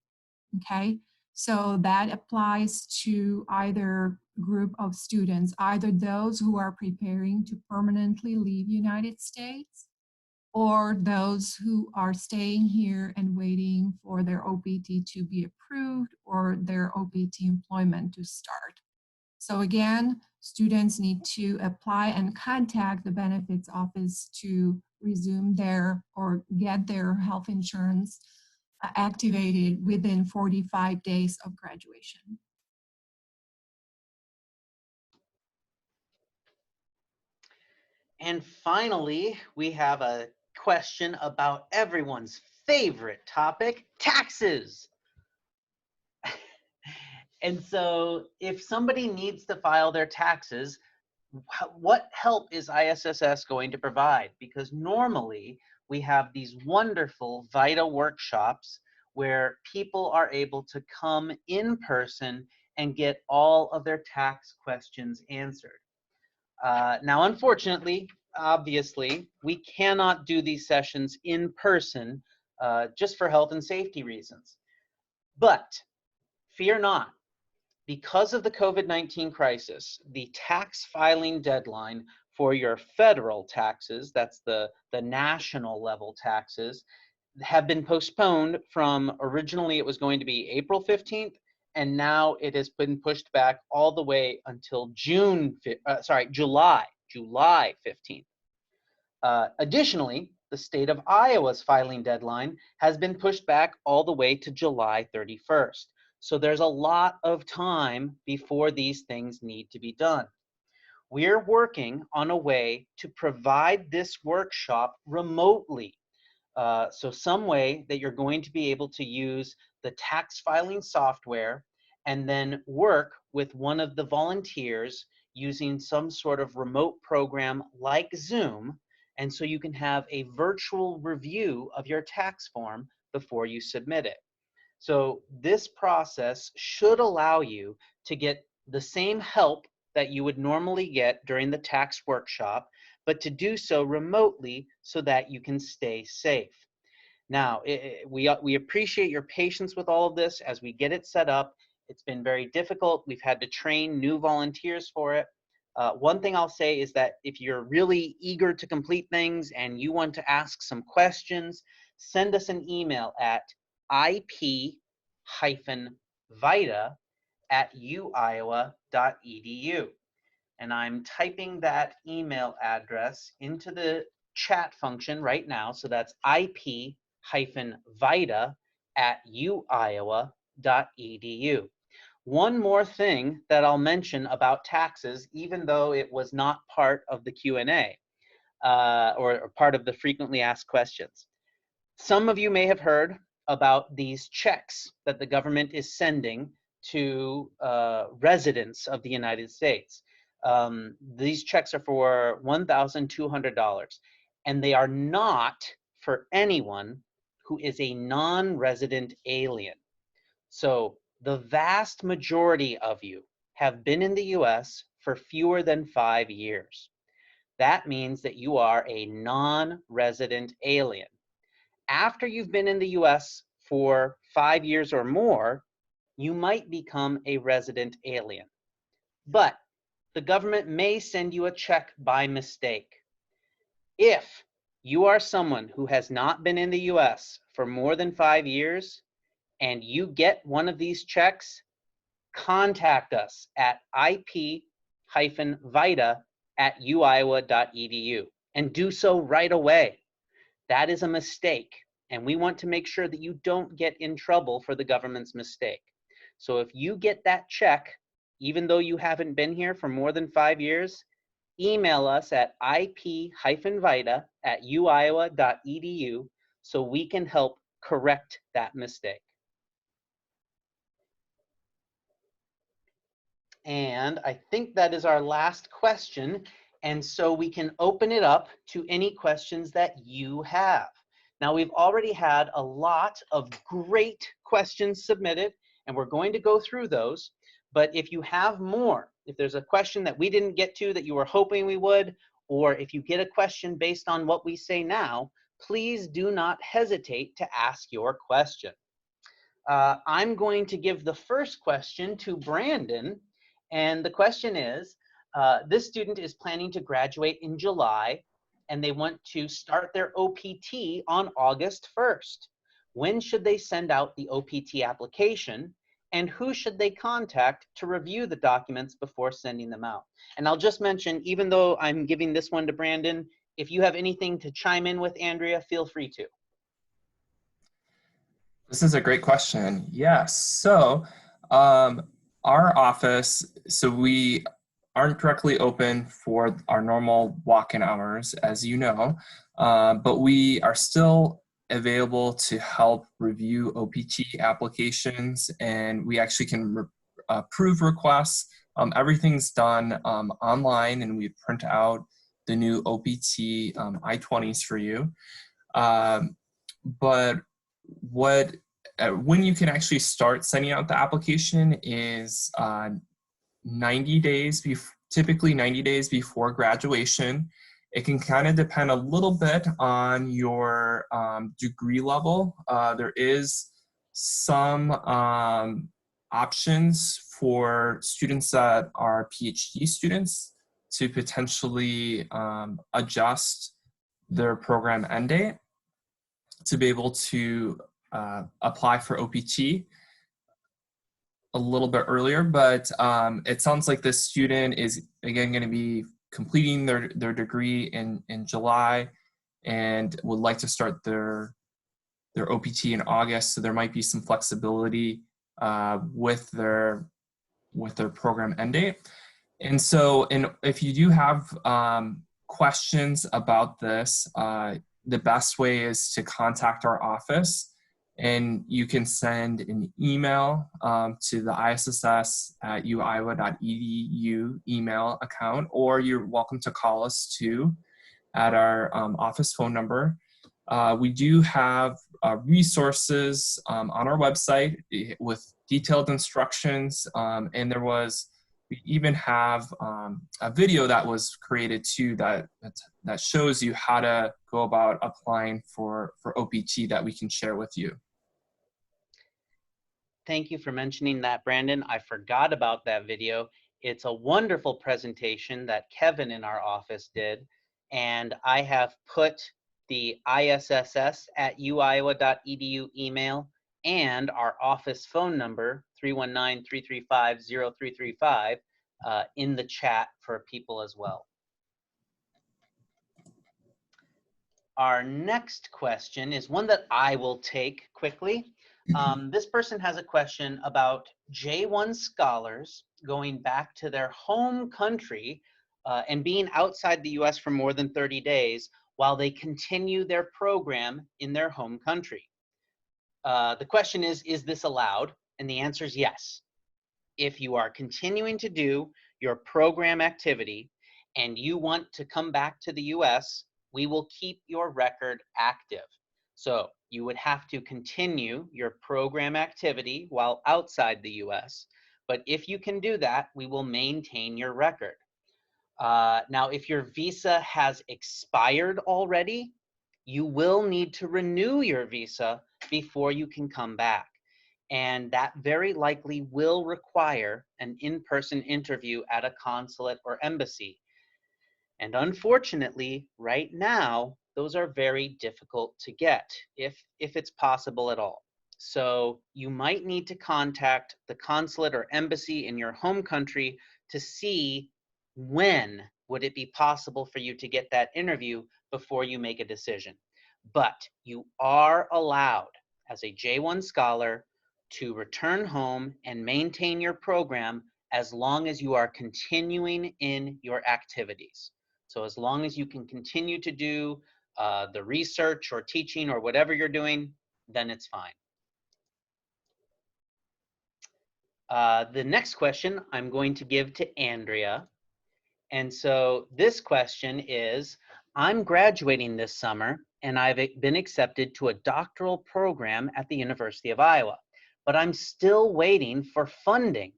okay? So that applies to either group of students, either those who are preparing to permanently leave United States, or those who are staying here and waiting for their OPT to be approved or their OPT employment to start. So again, students need to apply and contact the benefits office to resume their or get their health insurance activated within 45 days of graduation. And finally, we have a question about everyone's favorite topic, taxes. And so if somebody needs to file their taxes, what help is ISSS going to provide? Because normally we have these wonderful VITA workshops where people are able to come in person and get all of their tax questions answered. Now, unfortunately, obviously, we cannot do these sessions in person just for health and safety reasons. But fear not. Because of the COVID-19 crisis, the tax filing deadline for your federal taxes, that's the national level taxes, have been postponed from originally it was going to be April 15th, and now it has been pushed back all the way until July 15th. Additionally, the state of Iowa's filing deadline has been pushed back all the way to July 31st. So there's a lot of time before these things need to be done. We're working on a way to provide this workshop remotely. So some way that you're going to be able to use the tax filing software and then work with one of the volunteers using some sort of remote program like Zoom. And so you can have a virtual review of your tax form before you submit it. So this process should allow you to get the same help that you would normally get during the tax workshop, but to do so remotely so that you can stay safe. Now, we appreciate your patience with all of this as we get it set up. It's been very difficult. We've had to train new volunteers for it. One thing I'll say is that if you're really eager to complete things and you want to ask some questions, send us an email at ip-vita@uiowa.edu. And I'm typing that email address into the chat function right now. So that's ip-vita@uiowa.edu. One more thing that I'll mention about taxes, even though it was not part of the Q&A or part of the frequently asked questions. Some of you may have heard about these checks that the government is sending to residents of the United States. These checks are for $1,200, and they are not for anyone who is a non-resident alien. So the vast majority of you have been in the US for fewer than 5 years. That means that you are a non-resident alien. After you've been in the US for 5 years or more, you might become a resident alien. But the government may send you a check by mistake. If you are someone who has not been in the US for more than 5 years and you get one of these checks, contact us at ip-vita@uiowa.edu and do so right away. That is a mistake, and we want to make sure that you don't get in trouble for the government's mistake. So if you get that check, even though you haven't been here for more than 5 years, email us at ip-vita@uiowa.edu so we can help correct that mistake. And I think that is our last question. And so we can open it up to any questions that you have. Now, we've already had a lot of great questions submitted, and we're going to go through those. But if you have more, if there's a question that we didn't get to that you were hoping we would, or if you get a question based on what we say now, please do not hesitate to ask your question. I'm going to give the first question to Brandon. And the question is, this student is planning to graduate in July, and they want to start their OPT on August 1st. When should they send out the OPT application, and who should they contact to review the documents before sending them out? And I'll just mention, even though I'm giving this one to Brandon, if you have anything to chime in with, Andrea, feel free to. This is a great question. Yes. So our office, so we aren't directly open for our normal walk-in hours, as you know, but we are still available to help review OPT applications, and we actually can approve requests. Everything's done online, and we print out the new OPT I-20s for you. But when you can actually start sending out the application is 90 days, typically 90 days before graduation. It can kind of depend a little bit on your degree level. There is some options for students that are PhD students to potentially adjust their program end date to be able to apply for OPT a little bit earlier, but it sounds like this student is again going to be completing their degree in July and would like to start their OPT in August, so there might be some flexibility with their program end date. And so, if you do have questions about this, the best way is to contact our office, and you can send an email to the ISSS@uiowa.edu email account, or you're welcome to call us too at our office phone number. We do have resources on our website with detailed instructions, and we even have a video that was created too that shows you how to go about applying for OPT that we can share with you. Thank you for mentioning that, Brandon. I forgot about that video. It's a wonderful presentation that Kevin in our office did, and I have put the ISSS@uiowa.edu email and our office phone number, 319-335-0335, in the chat for people as well. Our next question is one that I will take quickly. This person has a question about J1 scholars going back to their home country and being outside the US for more than 30 days while they continue their program in their home country. The question is this allowed? And the answer is yes. If you are continuing to do your program activity and you want to come back to the US, we will keep your record active. So you would have to continue your program activity while outside the US. But if you can do that, we will maintain your record. Now, if your visa has expired already, you will need to renew your visa before you can come back. And that very likely will require an in-person interview at a consulate or embassy. And unfortunately, right now, those are very difficult to get, if it's possible at all. So you might need to contact the consulate or embassy in your home country to see when would it be possible for you to get that interview before you make a decision. But you are allowed, as a J1 scholar, to return home and maintain your program as long as you are continuing in your activities. So as long as you can continue to do the research or teaching or whatever you're doing, then it's fine. The next question I'm going to give to Andrea. And so this question is, I'm graduating this summer and I've been accepted to a doctoral program at the University of Iowa, but I'm still waiting for funding.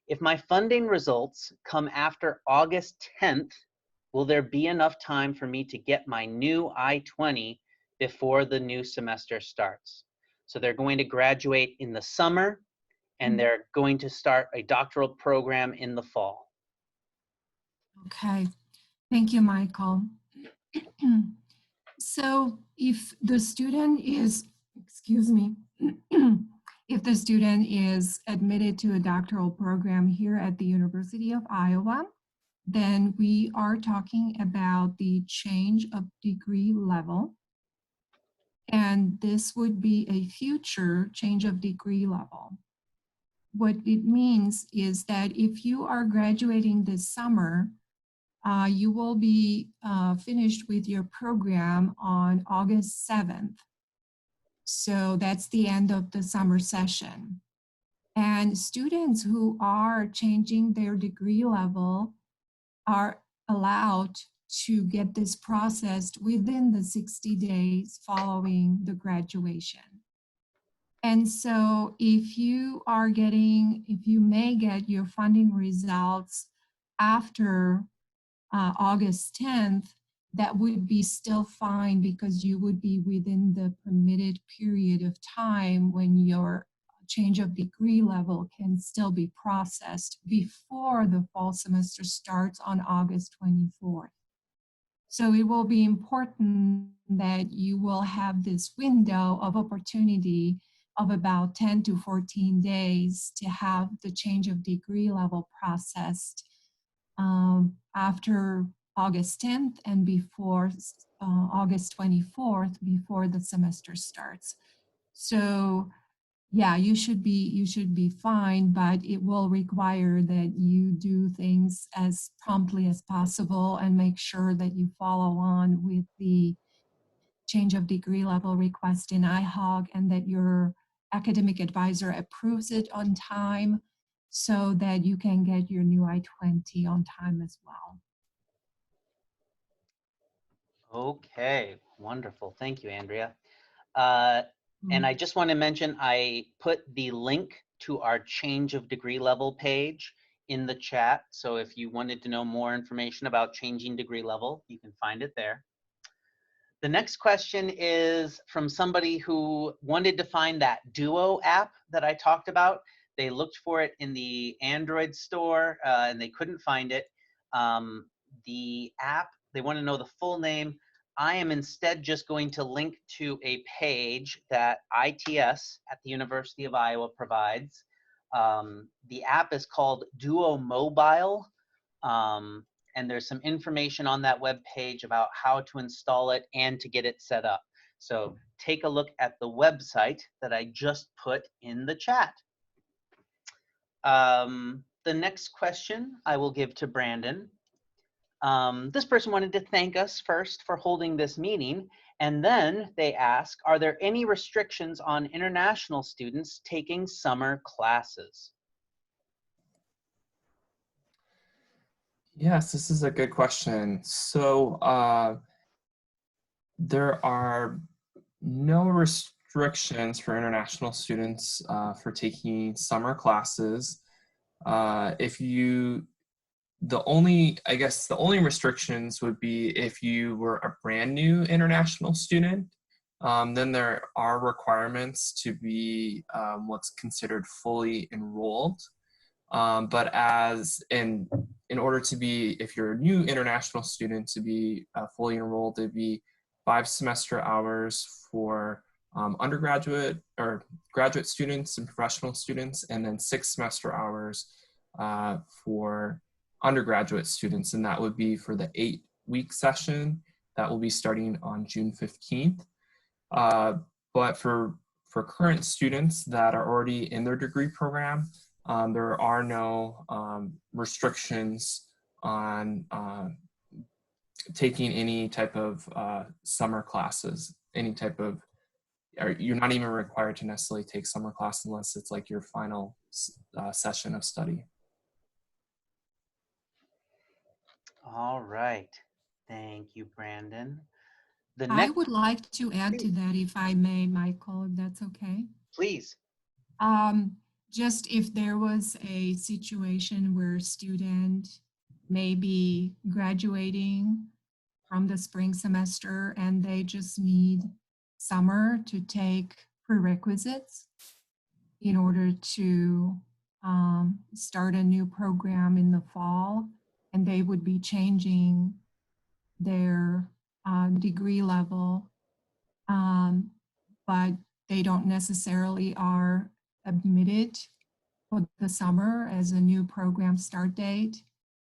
If my funding results come after August 10th, will there be enough time for me to get my new I-20 before the new semester starts? So they're going to graduate in the summer and they're going to start a doctoral program in the fall. Okay, thank you, Michael. So if the student is, excuse me, if the student is admitted to a doctoral program here at the University of Iowa, then we are talking about the change of degree level. And this would be a future change of degree level. What it means is that if you are graduating this summer, you will be finished with your program on August 7th. So that's the end of the summer session. And students who are changing their degree level are allowed to get this processed within the 60 days following the graduation. And so if you may get your funding results after August 10th, that would be still fine because you would be within the permitted period of time when your change of degree level can still be processed before the fall semester starts on August 24th. So it will be important that you will have this window of opportunity of about 10 to 14 days to have the change of degree level processed after August 10th and before August 24th, before the semester starts. So yeah, you should be fine, but it will require that you do things as promptly as possible and make sure that you follow on with the change of degree level request in IHOG and that your academic advisor approves it on time so that you can get your new I-20 on time as well. Okay, wonderful. Thank you, Andrea. And I just want to mention, I put the link to our change of degree level page in the chat. So if you wanted to know more information about changing degree level, you can find it there. The next question is from somebody who wanted to find that Duo app that I talked about. They looked for it in the Android store and they couldn't find it. The app, they want to know the full name. I am instead just going to link to a page that ITS at the University of Iowa provides. The app is called Duo Mobile. And there's some information on that web page about how to install it and to get it set up. So take a look at the website that I just put in the chat. The next question I will give to Brandon. This person wanted to thank us first for holding this meeting, and then they ask, are there any restrictions on international students taking summer classes? Yes, this is a good question. So there are no restrictions for international students for taking summer classes. I guess the only restrictions would be if you were a brand new international student, then there are requirements to be what's considered fully enrolled. But in order to be, if you're a new international student, to be fully enrolled, it'd be 5 semester hours for undergraduate or graduate students and professional students, and then 6 semester hours for undergraduate students, and that would be for the 8-week session that will be starting on June 15th. But for current students that are already in their degree program, there are no restrictions on taking any type of summer classes, you're not even required to necessarily take summer class unless it's like your final session of study. All right. Thank you, Brandon. I would like to add to that, if I may, Michael, if that's okay. Please. Just if there was a situation where a student may be graduating from the spring semester and they just need summer to take prerequisites in order to start a new program in the fall, and they would be changing their degree level, but they don't necessarily are admitted for the summer as a new program start date,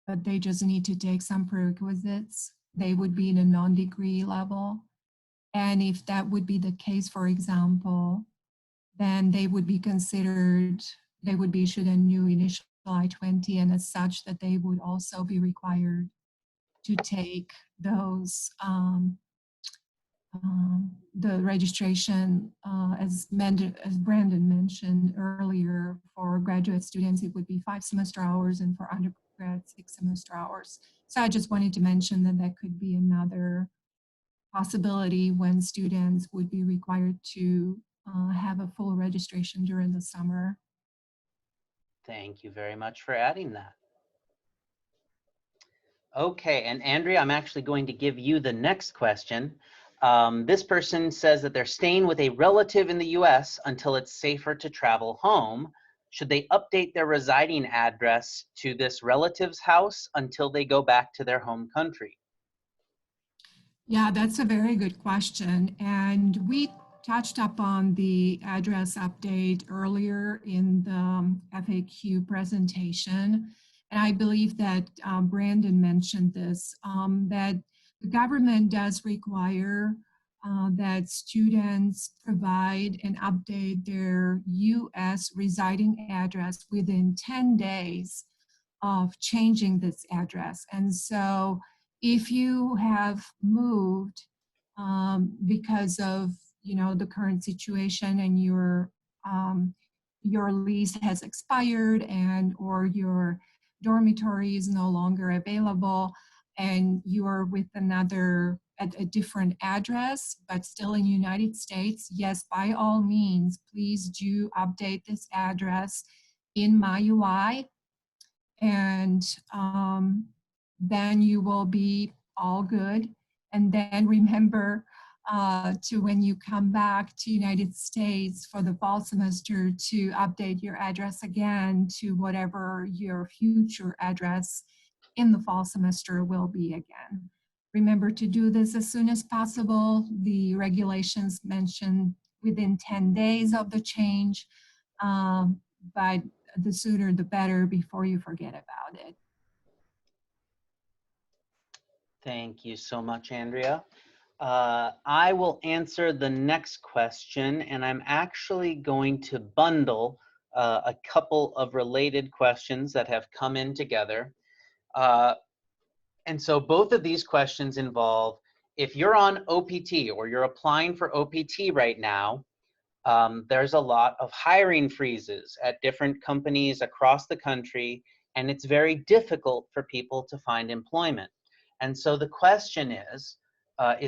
but they just need to take some prerequisites. They would be in a non-degree level. And if that would be the case, for example, then they would be considered, they would be issued a new initial I-20, and as such that they would also be required to take those the registration, as Brandon mentioned earlier, for graduate students, it would be 5 semester hours, and for undergrad, 6 semester hours. So I just wanted to mention that that could be another possibility when students would be required to have a full registration during the summer. Thank you very much for adding that. Okay, and Andrea, I'm actually going to give you the next question. This person says that they're staying with a relative in the US until it's safer to travel home. Should they update their residing address to this relative's house until they go back to their home country? Yeah, that's a very good question. And we touched upon the address update earlier in the FAQ presentation. And I believe that Brandon mentioned this, that the government does require that students provide and update their US residing address within 10 days of changing this address. And so if you have moved because of, you know, the current situation, and your lease has expired, and or your dormitory is no longer available, and you are with another at a different address but still in United States, yes, by all means, please do update this address in MyUI, and then you will be all good. And then remember to, when you come back to United States for the fall semester, to update your address again to whatever your future address in the fall semester will be again. Remember to do this as soon as possible. The regulations mention within 10 days of the change, but the sooner the better before you forget about it. Thank you so much, Andrea. I will answer the next question, and I'm actually going to bundle a couple of related questions that have come in together. And so both of these questions involve, if you're on OPT or you're applying for OPT right now, there's a lot of hiring freezes at different companies across the country, and it's very difficult for people to find employment. And so the question is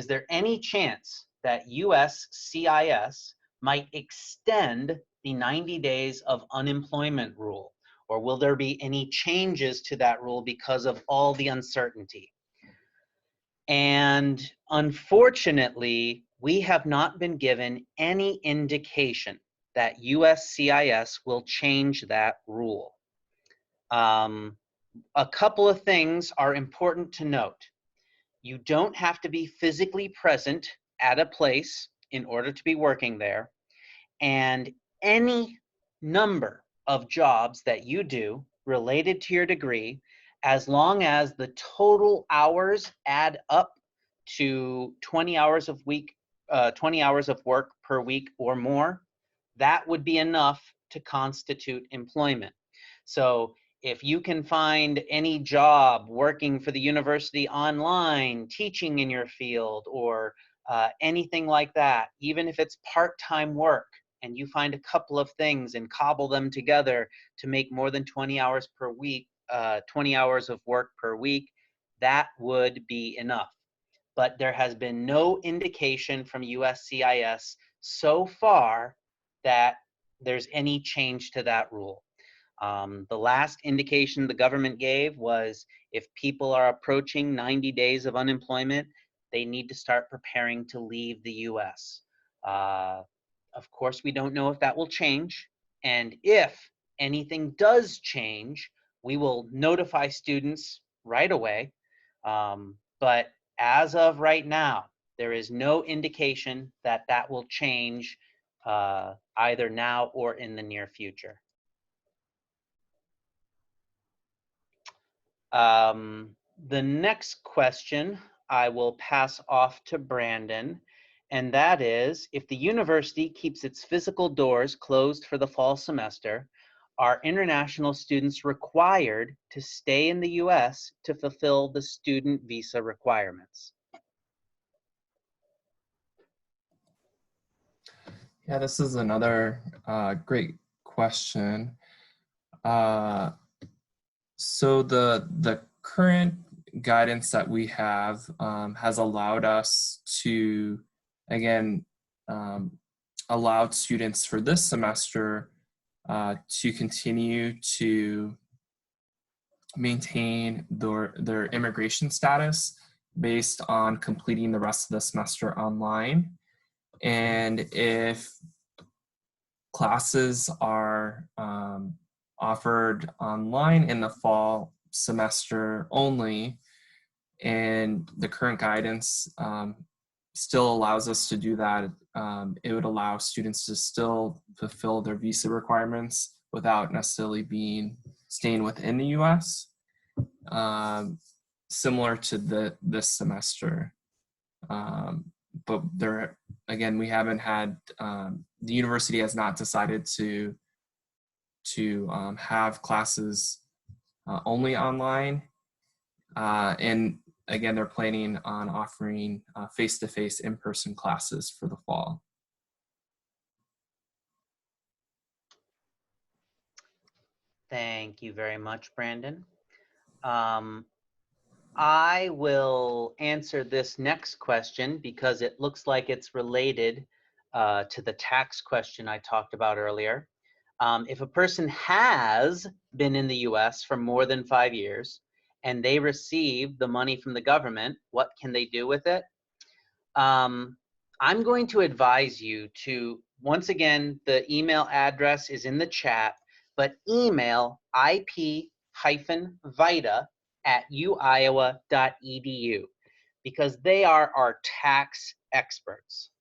there any chance that USCIS might extend the 90 days of unemployment rule? Or will there be any changes to that rule because of all the uncertainty? And unfortunately, we have not been given any indication that USCIS will change that rule. A couple of things are important to note. You don't have to be physically present at a place in order to be working there. And any number of jobs that you do related to your degree, as long as the total hours add up to 20 hours of work per week or more, that would be enough to constitute employment. So if you can find any job working for the university online, teaching in your field, or anything like that, even if it's part-time work, and you find a couple of things and cobble them together to make more than 20 hours per week, 20 hours of work per week, that would be enough. But there has been no indication from USCIS so far that there's any change to that rule. The last indication the government gave was if people are approaching 90 days of unemployment, they need to start preparing to leave the US. Of course, we don't know if that will change. And if anything does change, we will notify students right away. But as of right now, there is no indication that that will change either now or in the near future. The next question I will pass off to Brandon, and that is, if the university keeps its physical doors closed for the fall semester, are international students required to stay in the US to fulfill the student visa requirements? Yeah, this is another great question. So the current guidance that we have has allowed us to, again, allow students for this semester to continue to maintain their immigration status based on completing the rest of the semester online. And if classes are offered online in the fall semester only, and the current guidance still allows us to do that, it would allow students to still fulfill their visa requirements without necessarily staying within the US, similar to this semester. But there, again, we haven't had, the university has not decided to have classes only online. And again, they're planning on offering face-to-face in-person classes for the fall. Thank you very much, Brandon. I will answer this next question because it looks like it's related to the tax question I talked about earlier. If a person has been in the US for more than 5 years and they receive the money from the government, what can they do with it? I'm going to advise you to, once again, the email address is in the chat, but email ip-vita@uiowa.edu because they are our tax experts.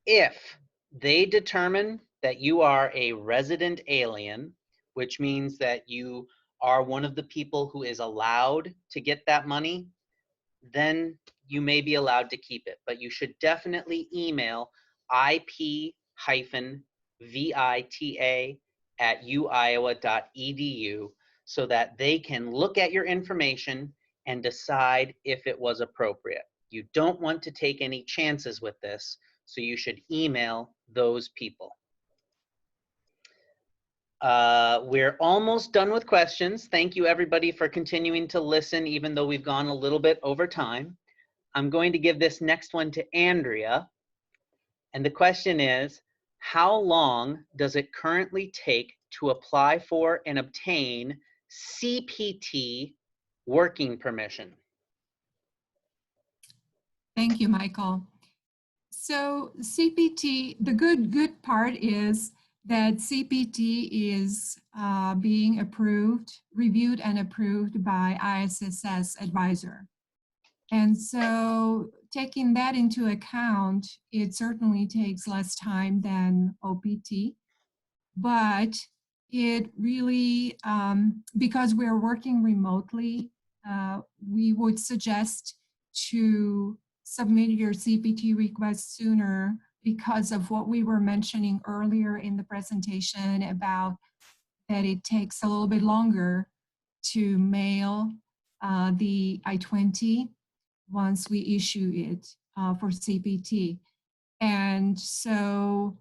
If they determine that you are a resident alien, which means that you are one of the people who is allowed to get that money, then you may be allowed to keep it. But you should definitely email ip-vita@uiowa.edu so that they can look at your information and decide if it was appropriate. You don't want to take any chances with this, so you should email those people. We're almost done with questions. Thank you everybody for continuing to listen, even though we've gone a little bit over time. I'm going to give this next one to Andrea. And the question is, how long does it currently take to apply for and obtain CPT working permission? Thank you, Michael. So CPT, the good part is that CPT is being reviewed and approved by ISSS advisor. And so taking that into account, it certainly takes less time than OPT, but it really, because we're working remotely, we would suggest to submit your CPT request sooner because of what we were mentioning earlier in the presentation about that it takes a little bit longer to mail the I-20 once we issue it for CPT. And so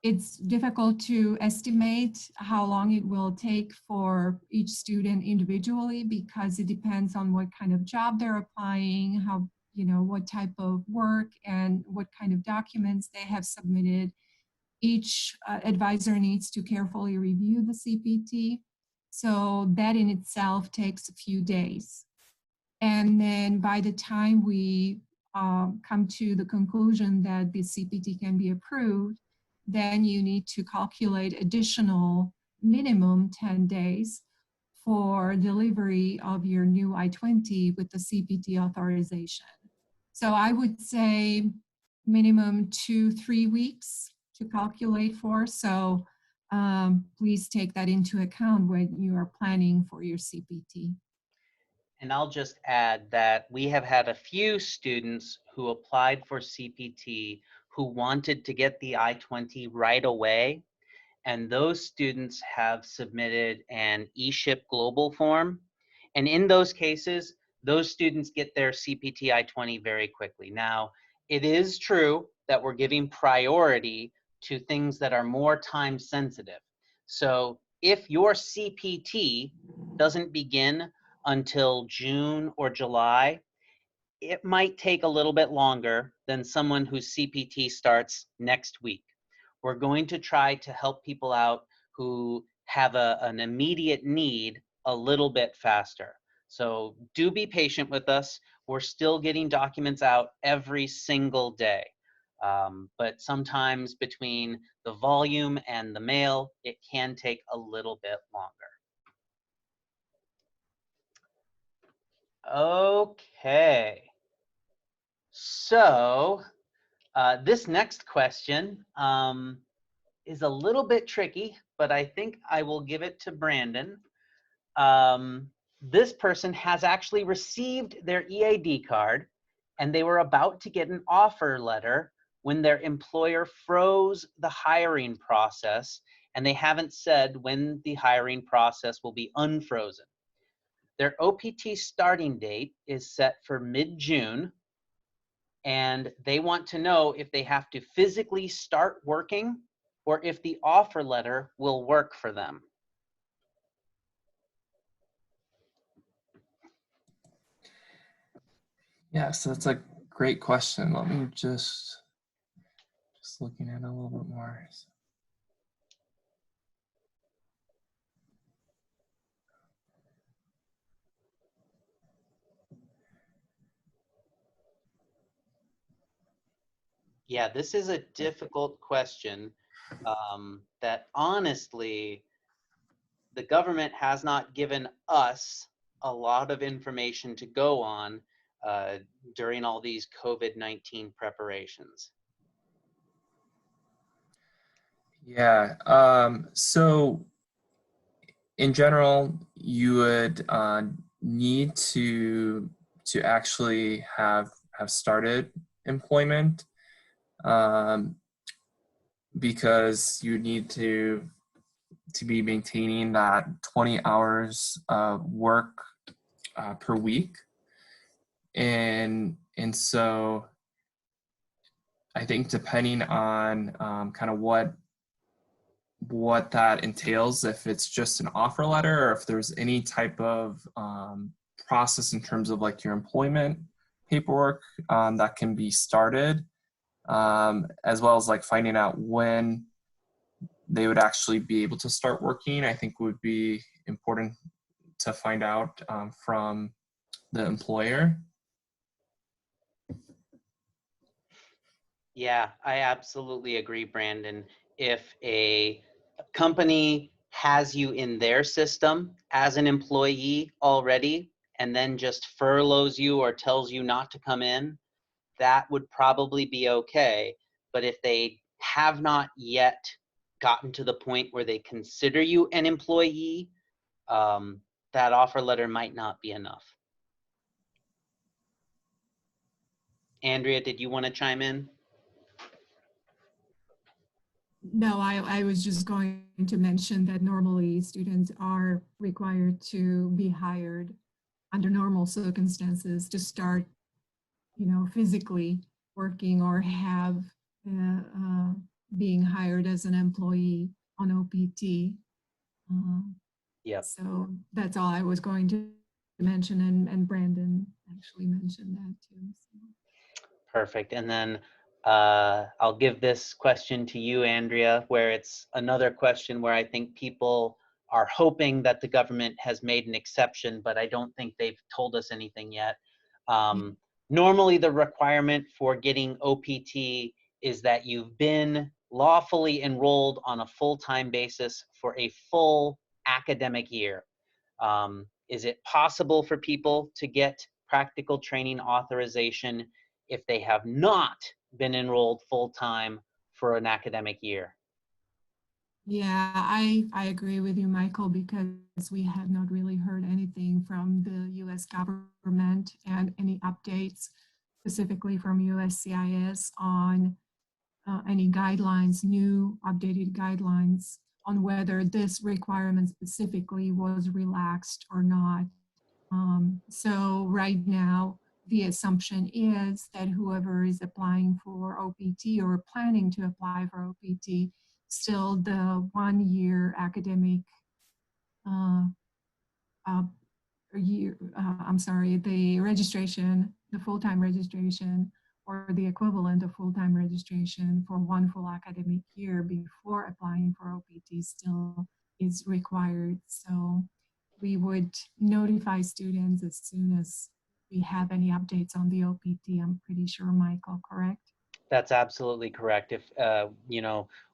it's difficult to estimate how long it will take for each student individually because it depends on what kind of job they're applying, how, what type of work and what kind of documents they have submitted. Each advisor needs to carefully review the CPT. So that in itself takes a few days. And then by the time we come to the conclusion that the CPT can be approved, then you need to calculate additional minimum 10 days for delivery of your new I-20 with the CPT authorization. So I would say minimum 2-3 weeks to calculate for. So please take that into account when you are planning for your CPT. And I'll just add that we have had a few students who applied for CPT who wanted to get the I-20 right away. And those students have submitted an eShip Global form. And in those cases, those students get their CPT I-20 very quickly. Now, it is true that we're giving priority to things that are more time sensitive. So if your CPT doesn't begin until June or July, it might take a little bit longer than someone whose CPT starts next week. We're going to try to help people out who have an immediate need a little bit faster. So do be patient with us. We're still getting documents out every single day. But sometimes between the volume and the mail, it can take a little bit longer. Okay. So this next question is a little bit tricky, but I think I will give it to Brandon. This person has actually received their EAD card and they were about to get an offer letter when their employer froze the hiring process and they haven't said when the hiring process will be unfrozen. Their OPT starting date is set for mid-June, and they want to know if they have to physically start working or if the offer letter will work for them. Yeah, so that's a great question. Let me just looking at it a little bit more. Yeah, this is a difficult question that honestly, the government has not given us a lot of information to go on during all these COVID-19 preparations. Yeah, so in general, you would need to actually have started employment, um, because you need to be maintaining that 20 hours work per week, and so I think depending on kind of what that entails, if it's just an offer letter or if there's any type of process in terms of like your employment paperwork that can be started, as well as like finding out when they would actually be able to start working, I think would be important to find out from the employer. Yeah, I absolutely agree, Brandon. If a company has you in their system as an employee already and then just furloughs you or tells you not to come in, that would probably be okay. But if they have not yet gotten to the point where they consider you an employee, that offer letter might not be enough. Andrea, did you want to chime in? No, I was just going to mention that normally students are required to be hired under normal circumstances to start, physically working or have being hired as an employee on OPT. Yep. So that's all I was going to mention, and Brandon actually mentioned that too. So. Perfect. And then I'll give this question to you, Andrea, where it's another question where I think people are hoping that the government has made an exception, but I don't think they've told us anything yet. Normally, the requirement for getting OPT is that you've been lawfully enrolled on a full-time basis for a full academic year. Is it possible for people to get practical training authorization if they have not been enrolled full-time for an academic year? Yeah, I agree with you, Michael, because we have not really heard anything from the US government and any updates specifically from USCIS on any guidelines, new updated guidelines on whether this requirement specifically was relaxed or not. So right now, the assumption is that whoever is applying for OPT or planning to apply for OPT, still the 1 year academic uh, the registration, the full-time registration, or the equivalent of full-time registration for one full academic year before applying for OPT still is required. So we would notify students as soon as we have any updates on the OPT. I'm pretty sure, Michael, correct? That's absolutely correct. If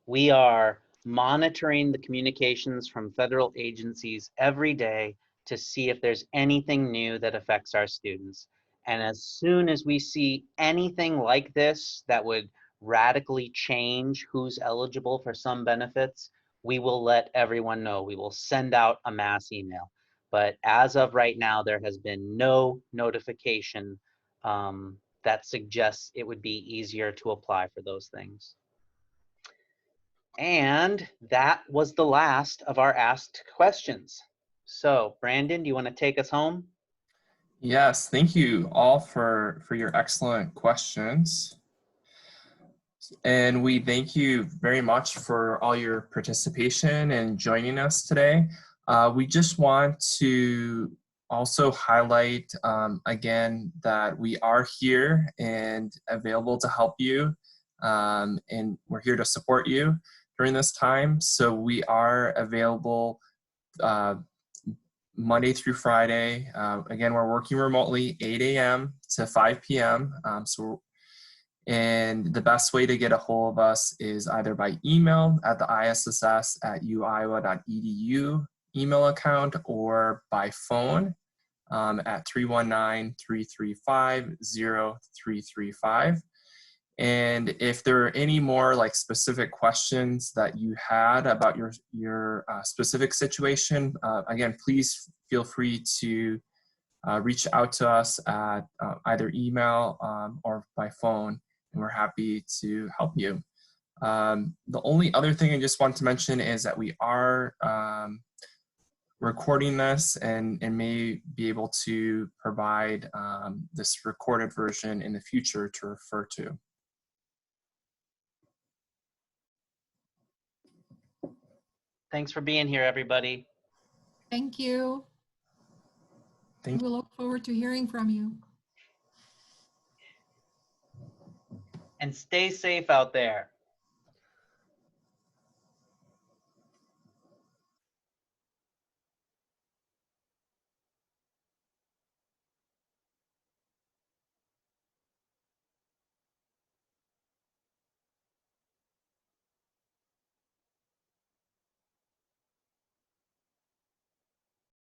we are monitoring the communications from federal agencies every day to see if there's anything new that affects our students. And as soon as we see anything like this that would radically change who's eligible for some benefits, we will let everyone know. We will send out a mass email. But as of right now, there has been no notification that suggests it would be easier to apply for those things. And that was the last of our asked questions. So, Brandon, do you want to take us home? Yes, thank you all for your excellent questions. And we thank you very much for all your participation and joining us today. We just want to also highlight again that we are here and available to help you, and we're here to support you during this time. So we are available Monday through Friday. Again, we're working remotely 8 a.m. to 5 p.m. And the best way to get a hold of us is either by email at the ISSS@uiowa.edu email account, or by phone at 319-335-0335. And if there are any more like specific questions that you had about your specific situation, again, please feel free to reach out to us at either email or by phone, and we're happy to help you. The only other thing I just want to mention is that we are recording this and may be able to provide this recorded version in the future to refer to. Thanks for being here, everybody. Thank you. We will look forward to hearing from you. And stay safe out there.